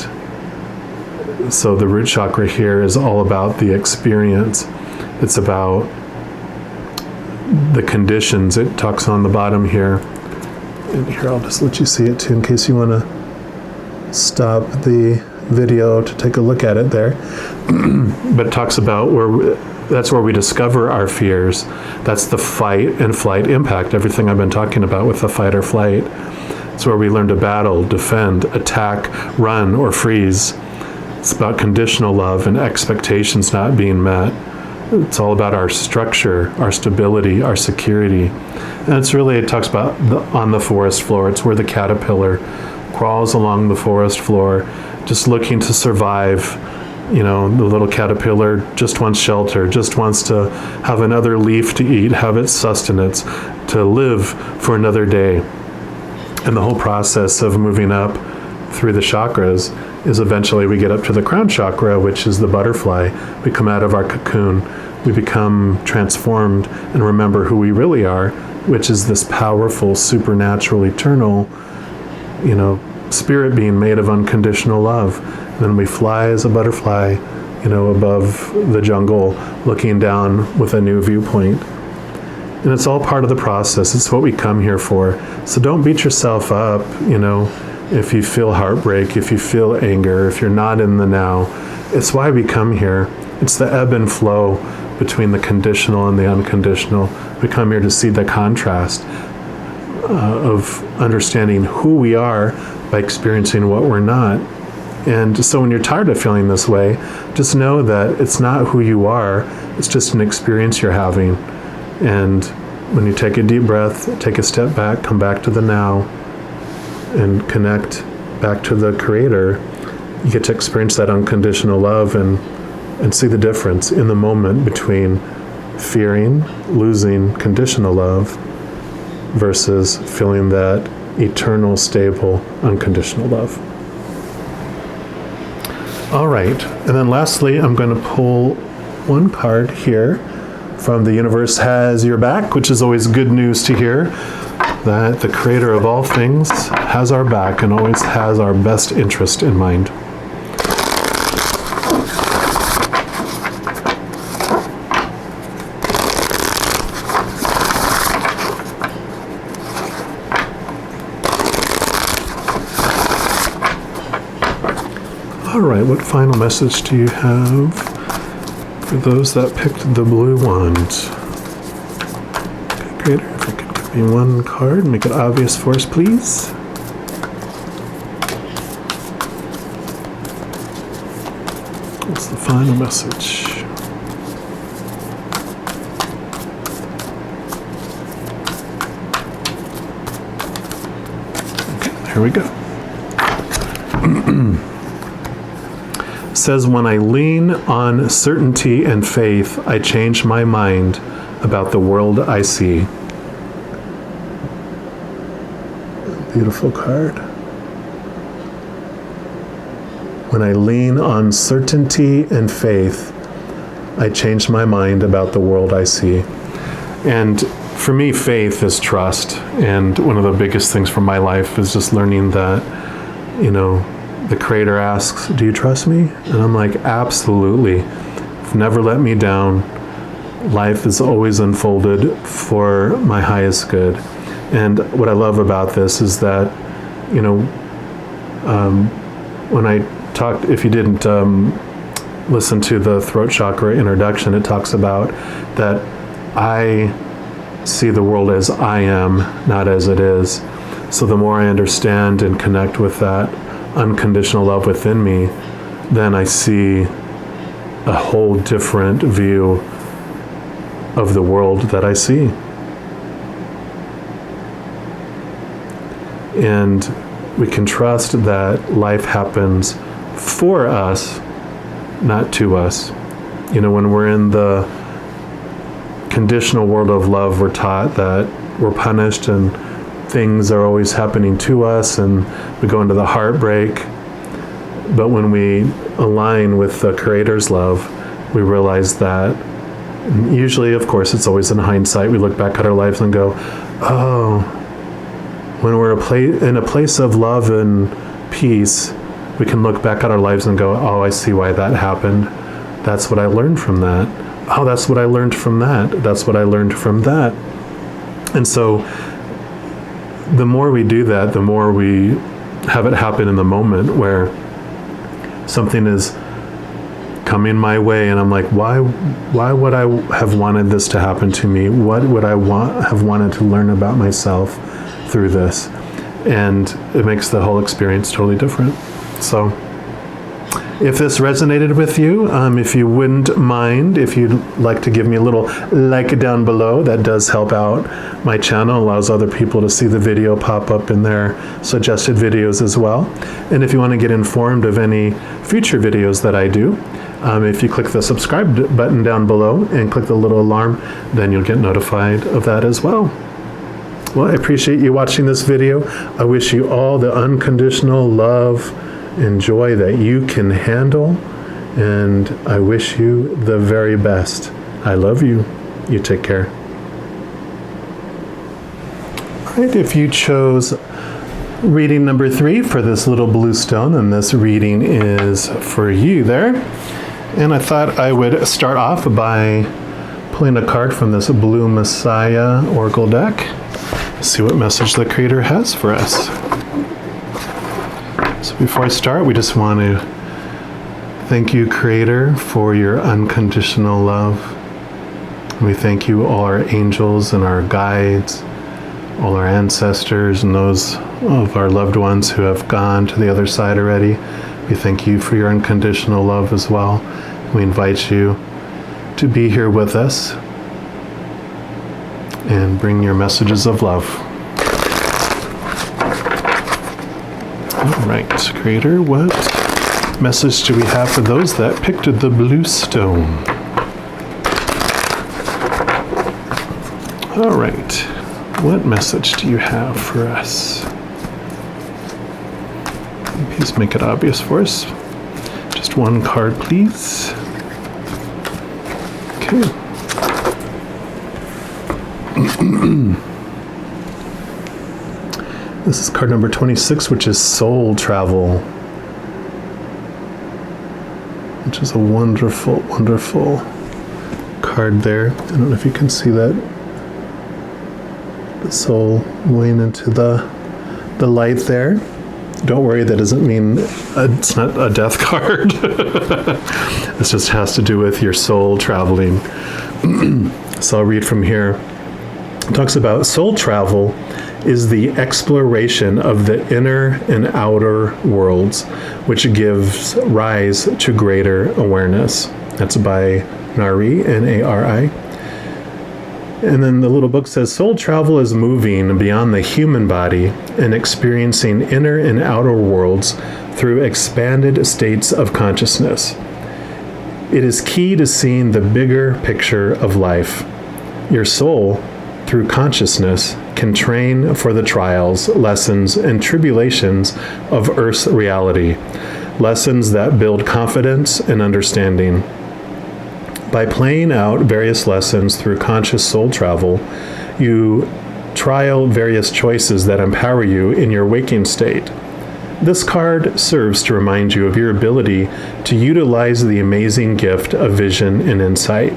so the root chakra here is all about the experience. It's about the conditions. It talks on the bottom here. And here, I'll just let you see it too in case you want to stop the video to take a look at it there. But it talks about that's where we discover our fears. That's the fight and flight impact, everything I've been talking about with the fight or flight. It's where we learn to battle, defend, attack, run, or freeze. It's about conditional love and expectations not being met. It's all about our structure, our stability, our security. And it talks about on the forest floor. It's where the caterpillar crawls along the forest floor, just looking to survive. The little caterpillar just wants shelter, just wants to have another leaf to eat, have its sustenance, to live for another day. And the whole process of moving up through the chakras is eventually we get up to the crown chakra, which is the butterfly. We come out of our cocoon. We become transformed and remember who we really are, which is this powerful, supernatural, eternal, spirit being made of unconditional love. And then we fly as a butterfly, above the jungle, looking down with a new viewpoint. And it's all part of the process. It's what we come here for. So don't beat yourself up, if you feel heartbreak, if you feel anger, if you're not in the now. It's why we come here. It's the ebb and flow between the conditional and the unconditional. We come here to see the contrast of understanding who we are by experiencing what we're not. And so when you're tired of feeling this way, just know that it's not who you are. It's just an experience you're having. And when you take a deep breath, take a step back, come back to the now, and connect back to the Creator, you get to experience that unconditional love and see the difference in the moment between fearing, losing conditional love versus feeling that eternal, stable, unconditional love. All right, and then lastly, I'm going to pull one card here from The Universe Has Your Back, which is always good news to hear, that the Creator of all things has our back and always has our best interest in mind. All right, what final message do you have for those that picked the blue wand? Okay, Creator, if you could give me one card, make it obvious for us, please. What's the final message? Okay, here we go. Says, when I lean on certainty and faith, I change my mind about the world I see. Beautiful card. When I lean on certainty and faith, I change my mind about the world I see. And for me, faith is trust. And one of the biggest things for my life is just learning that, the Creator asks, do you trust me? And I'm like, absolutely. You've never let me down. Life is always unfolded for my highest good. And what I love about this is that, when I talked, if you didn't listen to the throat chakra introduction, it talks about that I see the world as I am, not as it is. So the more I understand and connect with that unconditional love within me, then I see a whole different view of the world that I see. And we can trust that life happens for us, not to us. When we're in the conditional world of love, we're taught that we're punished and things are always happening to us, and we go into the heartbreak. But when we align with the Creator's love, we realize that, usually, of course, it's always in hindsight, we look back at our lives and go, oh, when we're in a place of love and peace, we can look back at our lives and go, oh, I see why that happened. That's what I learned from that. Oh, that's what I learned from that. That's what I learned from that. And so the more we do that, the more we have it happen in the moment where something is coming my way and I'm like, why would I have wanted this to happen to me? What would I have wanted to learn about myself through this? And it makes the whole experience totally different. So if this resonated with you, if you wouldn't mind, if you'd like to give me a little like down below, that does help out my channel, allows other people to see the video pop up in their suggested videos as well. And if you want to get informed of any future videos that I do, if you click the subscribe button down below and click the little alarm, then you'll get notified of that as well. Well, I appreciate you watching this video. I wish you all the unconditional love and joy that you can handle, and I wish you the very best. I love you. You take care. All right, if you chose reading number 3 for this little blue stone, and this reading is for you there. And I thought I would start off by pulling a card from this Blue Messiah Oracle deck. See what message the Creator has for us. So before I start, we just want to thank you, Creator, for your unconditional love. We thank you, all our angels and our guides, all our ancestors and those of our loved ones who have gone to the other side already. We thank you for your unconditional love as well. We invite you to be here with us and bring your messages of love. All right, Creator, what message do we have for those that picked the blue stone? All right, what message do you have for us? Please make it obvious for us. Just one card, please. Okay. This is card number 26, which is Soul Travel, which is a wonderful, wonderful card there. I don't know if you can see that. The soul going into the light there. Don't worry, that doesn't mean it's not a death card. It just has to do with your soul traveling. So I'll read from here. It talks about soul travel is the exploration of the inner and outer worlds, which gives rise to greater awareness. That's by Nari, N-A-R-I. And then the little book says, soul travel is moving beyond the human body and experiencing inner and outer worlds through expanded states of consciousness. It is key to seeing the bigger picture of life. Your soul through consciousness can train for the trials, lessons, and tribulations of Earth's reality, lessons that build confidence and understanding. By playing out various lessons through conscious soul travel, you trial various choices that empower you in your waking state. This card serves to remind you of your ability to utilize the amazing gift of vision and insight.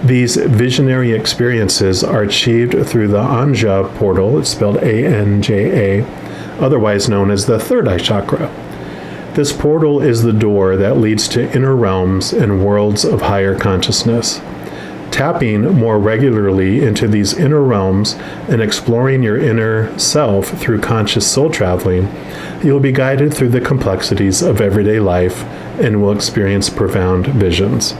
These visionary experiences are achieved through the Anja portal, it's spelled A-N-J-A, otherwise known as the third eye chakra. This portal is the door that leads to inner realms and worlds of higher consciousness. Tapping more regularly into these inner realms and exploring your inner self through conscious soul traveling, you will be guided through the complexities of everyday life and will experience profound visions.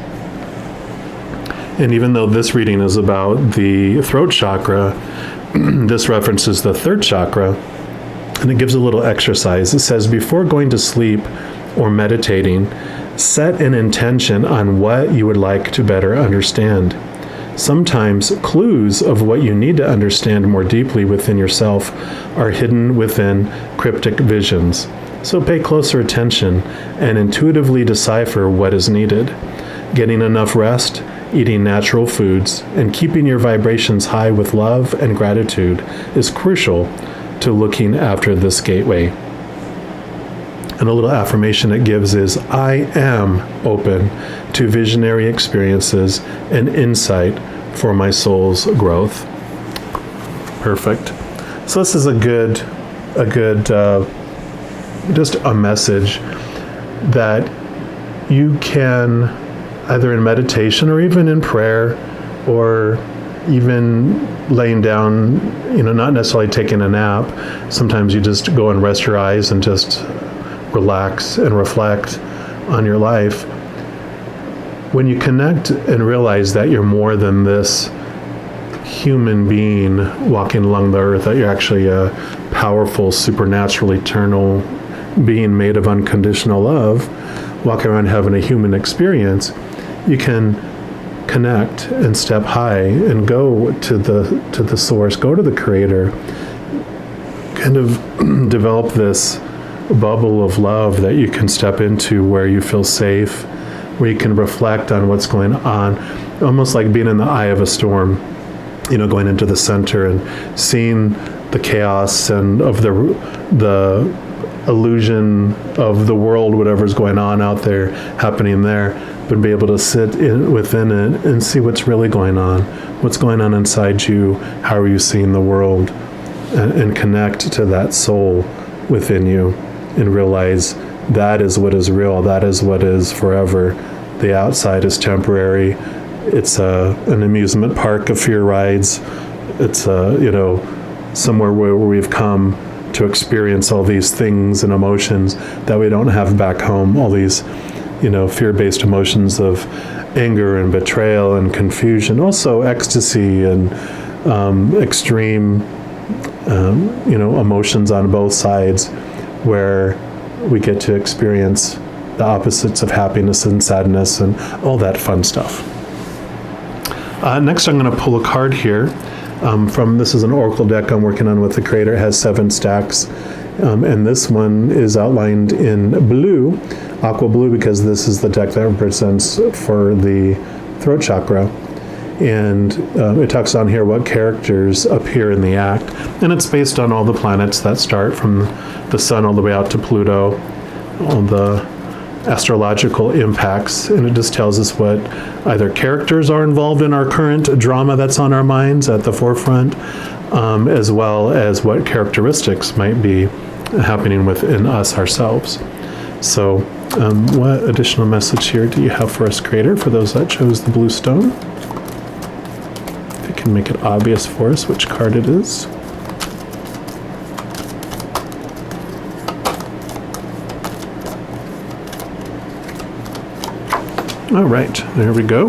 And even though this reading is about the throat chakra, this references the third chakra, and it gives a little exercise. It says, before going to sleep or meditating, set an intention on what you would like to better understand. Sometimes clues of what you need to understand more deeply within yourself are hidden within cryptic visions. So pay closer attention and intuitively decipher what is needed. Getting enough rest, eating natural foods, and keeping your vibrations high with love and gratitude is crucial to looking after this gateway. And a little affirmation it gives is, I am open to visionary experiences and insight for my soul's growth. Perfect. So this is a good, just a message that you can, either in meditation or even in prayer, or even laying down, not necessarily taking a nap. Sometimes you just go and rest your eyes and just relax and reflect on your life. When you connect and realize that you're more than this human being walking along the earth, that you're actually a powerful, supernatural, eternal being made of unconditional love, walking around having a human experience, you can connect and step high and go to the source, go to the creator, kind of develop this bubble of love that you can step into where you feel safe, where you can reflect on what's going on, almost like being in the eye of a storm, going into the center and seeing the chaos and of the illusion of the world, whatever's going on out there, happening there, but be able to sit within it and see what's really going on inside you, how are you seeing the world, and connect to that soul within you and realize that is what is real, that is what is forever. The outside is temporary. It's an amusement park of fear rides. It's somewhere where we've come to experience all these things and emotions that we don't have back home, all these fear-based emotions of anger and betrayal and confusion, also ecstasy and extreme emotions on both sides, where we get to experience the opposites of happiness and sadness and all that fun stuff. Next, I'm going to pull a card here this is an oracle deck I'm working on with the creator. It has 7 stacks, and this one is outlined in blue, aqua blue, because this is the deck that represents for the throat chakra. And it talks on here what characters appear in the act, and it's based on all the planets that start from the sun all the way out to Pluto, all the astrological impacts, and it just tells us what either characters are involved in our current drama that's on our minds at the forefront, as well as what characteristics might be happening within us ourselves. So what additional message here do you have for us, creator, for those that chose the blue stone? If you can make it obvious for us which card it is. All right, there we go.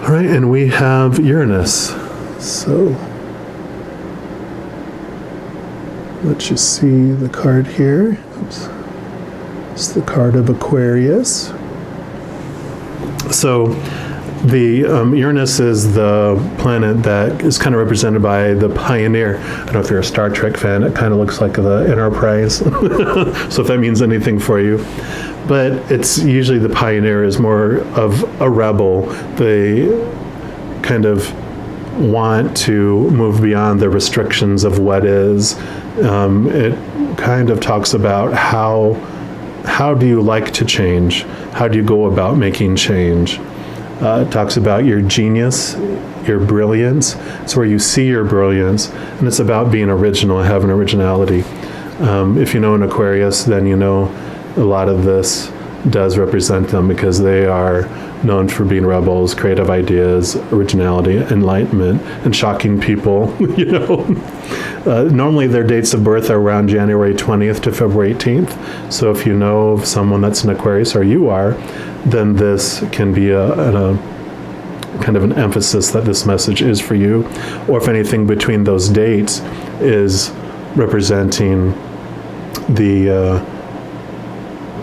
All right, and we have Uranus. So let you see the card here. Oops. It's the card of Aquarius. So The Uranus is the planet that is kind of represented by the Pioneer. I don't know if you're a Star Trek fan. It kind of looks like the Enterprise. So if that means anything for you. But it's usually the Pioneer is more of a rebel. They kind of want to move beyond the restrictions of what is. It kind of talks about how do you like to change? How do you go about making change? It talks about your genius, your brilliance. It's where you see your brilliance, and it's about being original, having originality. If you know an Aquarius, then you know a lot of this does represent them, because they are known for being rebels, creative ideas, originality, enlightenment, and shocking people. Normally their dates of birth are around January 20th to February 18th. So if you know of someone that's an Aquarius, or you are, then this can be a kind of an emphasis that this message is for you. Or if anything between those dates is representing the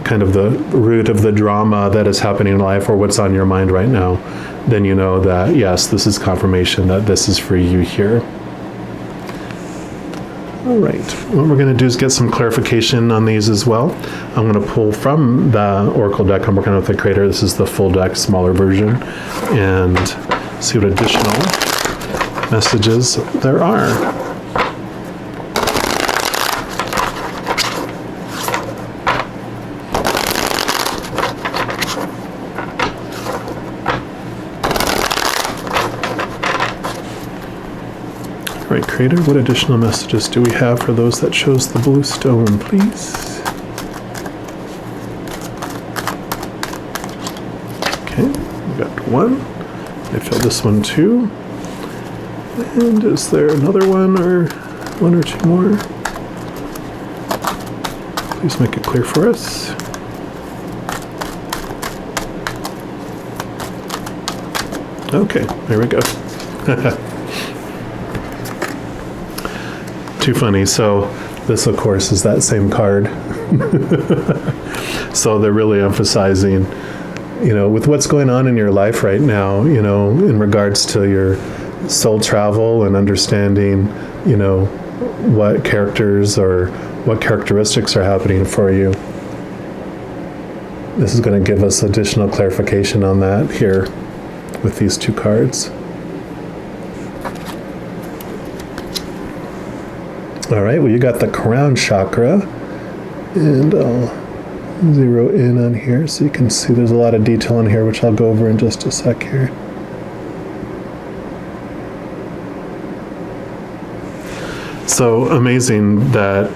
kind of the root of the drama that is happening in life, or what's on your mind right now, then you know that, yes, this is confirmation that this is for you here. All right, what we're going to do is get some clarification on these as well. I'm going to pull from the Oracle deck I'm working with the Creator. This is the full deck, smaller version, and see what additional messages there are. All right, Creator, what additional messages do we have for those that chose the blue stone, please? Okay, we got one. I filled this one too. And is there another one, or one or two more? Please make it clear for us. Okay, there we go. Too funny. So this, of course, is that same card. So they're really emphasizing, with what's going on in your life right now, in regards to your soul travel and understanding, what characters or what characteristics are happening for you. This is going to give us additional clarification on that here with these two cards. All right, well, you got the crown chakra, and I'll zero in on here so you can see there's a lot of detail in here, which I'll go over in just a sec here. So amazing that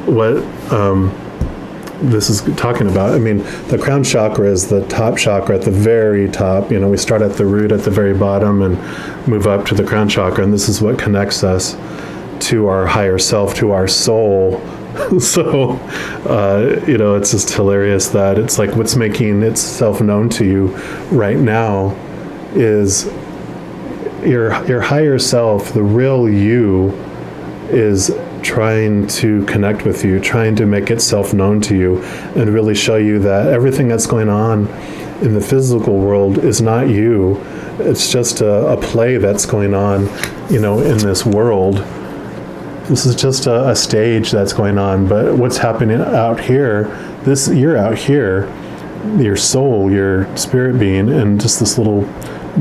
what this is talking about. I mean, the crown chakra is the top chakra at the very top. We start at the root at the very bottom and move up to the crown chakra, and this is what connects us to our higher self, to our soul. So, it's just hilarious that it's like what's making itself known to you right now is your higher self, the real you, is trying to connect with you, trying to make itself known to you, and really show you that everything that's going on in the physical world is not you. It's just a play that's going on, in this world. This is just a stage that's going on, but what's happening out here, you're out here, your soul, your spirit being, and just this little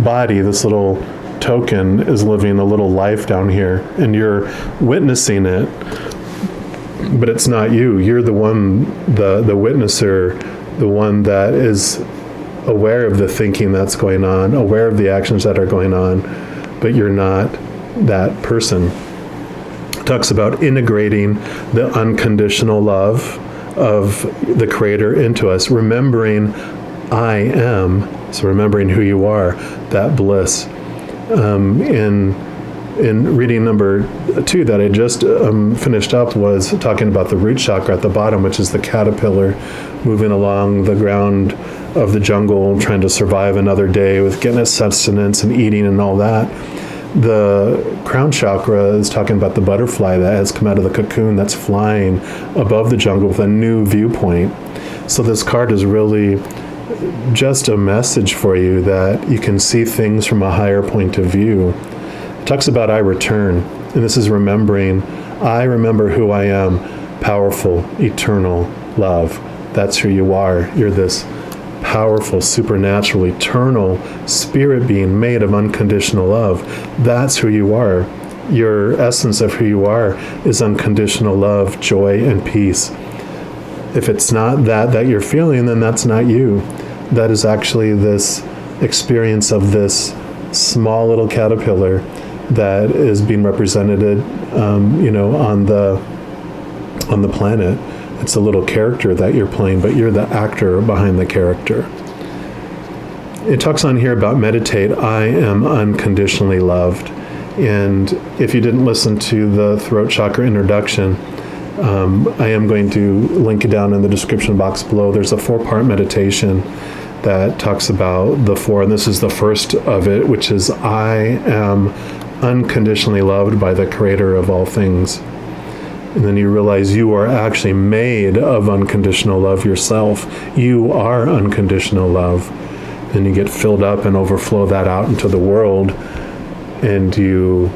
body, this little token is living a little life down here, and you're witnessing it, but it's not you. You're the one, the witnesser, the one that is aware of the thinking that's going on, aware of the actions that are going on, but you're not that person. Talks about integrating the unconditional love of the Creator into us, remembering I am, so remembering who you are, that bliss. In reading number 2 that I just finished up was talking about the root chakra at the bottom, which is the caterpillar moving along the ground of the jungle, trying to survive another day with getting its sustenance and eating and all that. The crown chakra is talking about the butterfly that has come out of the cocoon that's flying above the jungle with a new viewpoint. So this card is really just a message for you that you can see things from a higher point of view. It talks about I return, and this is remembering, I remember who I am, powerful, eternal love. That's who you are. You're this powerful, supernatural, eternal spirit being made of unconditional love. That's who you are. Your essence of who you are is unconditional love, joy, and peace. If it's not that you're feeling, then that's not you. That is actually this experience of this small little caterpillar that is being represented, on the planet. It's a little character that you're playing, but you're the actor behind the character. It talks on here about meditate. I am unconditionally loved. And if you didn't listen to the throat chakra introduction, I am going to link it down in the description box below. There's a 4-part meditation that talks about the 4, and this is the first of it, which is I am unconditionally loved by the creator of all things. And then you realize you are actually made of unconditional love yourself. You are unconditional love. And you get filled up and overflow that out into the world. And you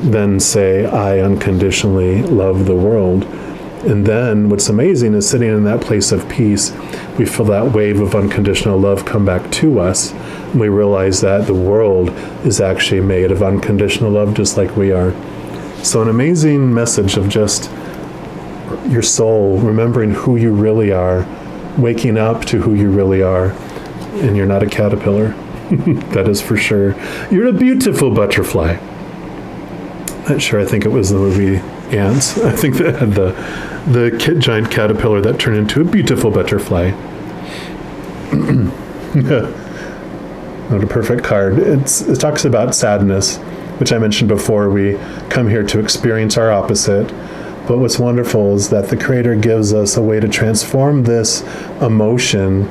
then say, I unconditionally love the world. And then what's amazing is sitting in that place of peace, we feel that wave of unconditional love come back to us. And we realize that the world is actually made of unconditional love just like we are. So an amazing message of just your soul, remembering who you really are, waking up to who you really are, and you're not a caterpillar. That is for sure. You're a beautiful butterfly. Not sure, I think it was the movie Ants. I think that had the giant caterpillar that turned into a beautiful butterfly. Not a perfect card. It talks about sadness, which I mentioned before. We come here to experience our opposite. But what's wonderful is that the Creator gives us a way to transform this emotion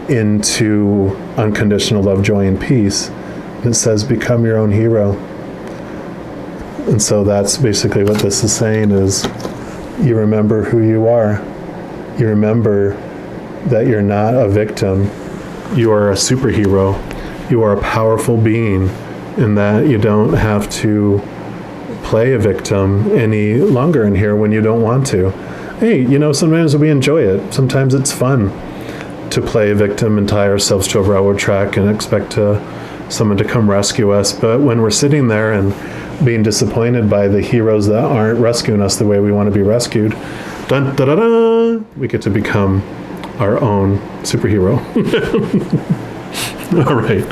into unconditional love, joy, and peace. And it says, become your own hero. And so that's basically what this is saying is you remember who you are. You remember that you're not a victim. You are a superhero. You are a powerful being, and that you don't have to play a victim any longer in here when you don't want to. Hey, sometimes we enjoy it. Sometimes it's fun to play a victim and tie ourselves to a railroad track and expect someone to come rescue us. But when we're sitting there and being disappointed by the heroes that aren't rescuing us the way we want to be rescued, dun, da, da, da, we get to become our own superhero. All right.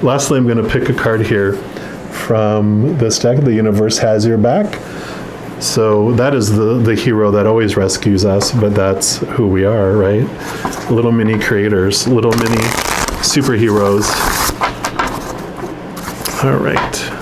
Lastly, I'm going to pick a card here from this deck. The universe has your back. So that is the hero that always rescues us, but that's who we are, right? Little mini creators, little mini superheroes. All right.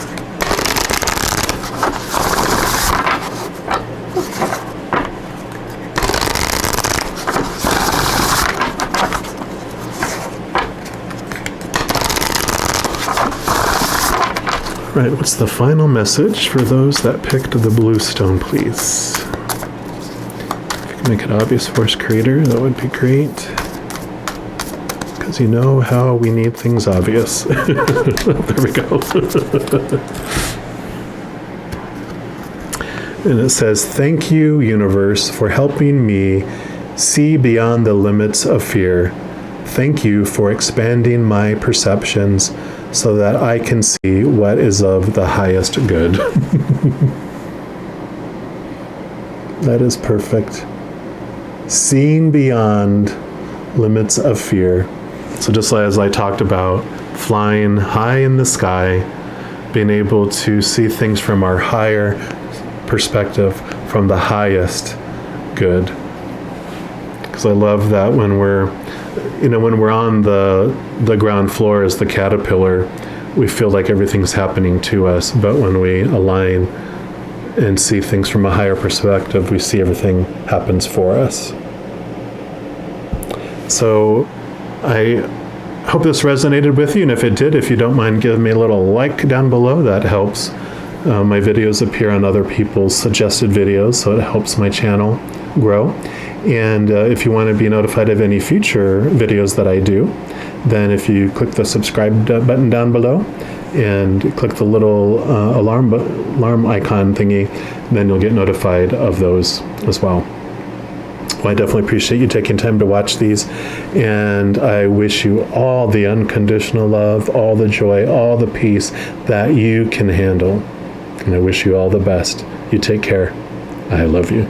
Right, what's the final message for those that picked the blue stone, please? If you can make it obvious for us, Creator, that would be great. Because you know how we need things obvious. There we go. And it says, thank you, universe, for helping me see beyond the limits of fear. Thank you for expanding my perceptions so that I can see what is of the highest good. That is perfect. Seeing beyond limits of fear. So just as I talked about, flying high in the sky, being able to see things from our higher perspective, from the highest good. Because I love that when we're on the ground floor as the caterpillar, we feel like everything's happening to us. But when we align and see things from a higher perspective, we see everything happens for us. So I hope this resonated with you. And if it did, if you don't mind giving me a little like down below, that helps. My videos appear on other people's suggested videos, so it helps my channel grow. And if you want to be notified of any future videos that I do, then if you click the subscribe button down below and click the little alarm icon thingy, then you'll get notified of those as well. Well, I definitely appreciate you taking time to watch these, and I wish you all the unconditional love, all the joy, all the peace that you can handle. And I wish you all the best. You take care. I love you.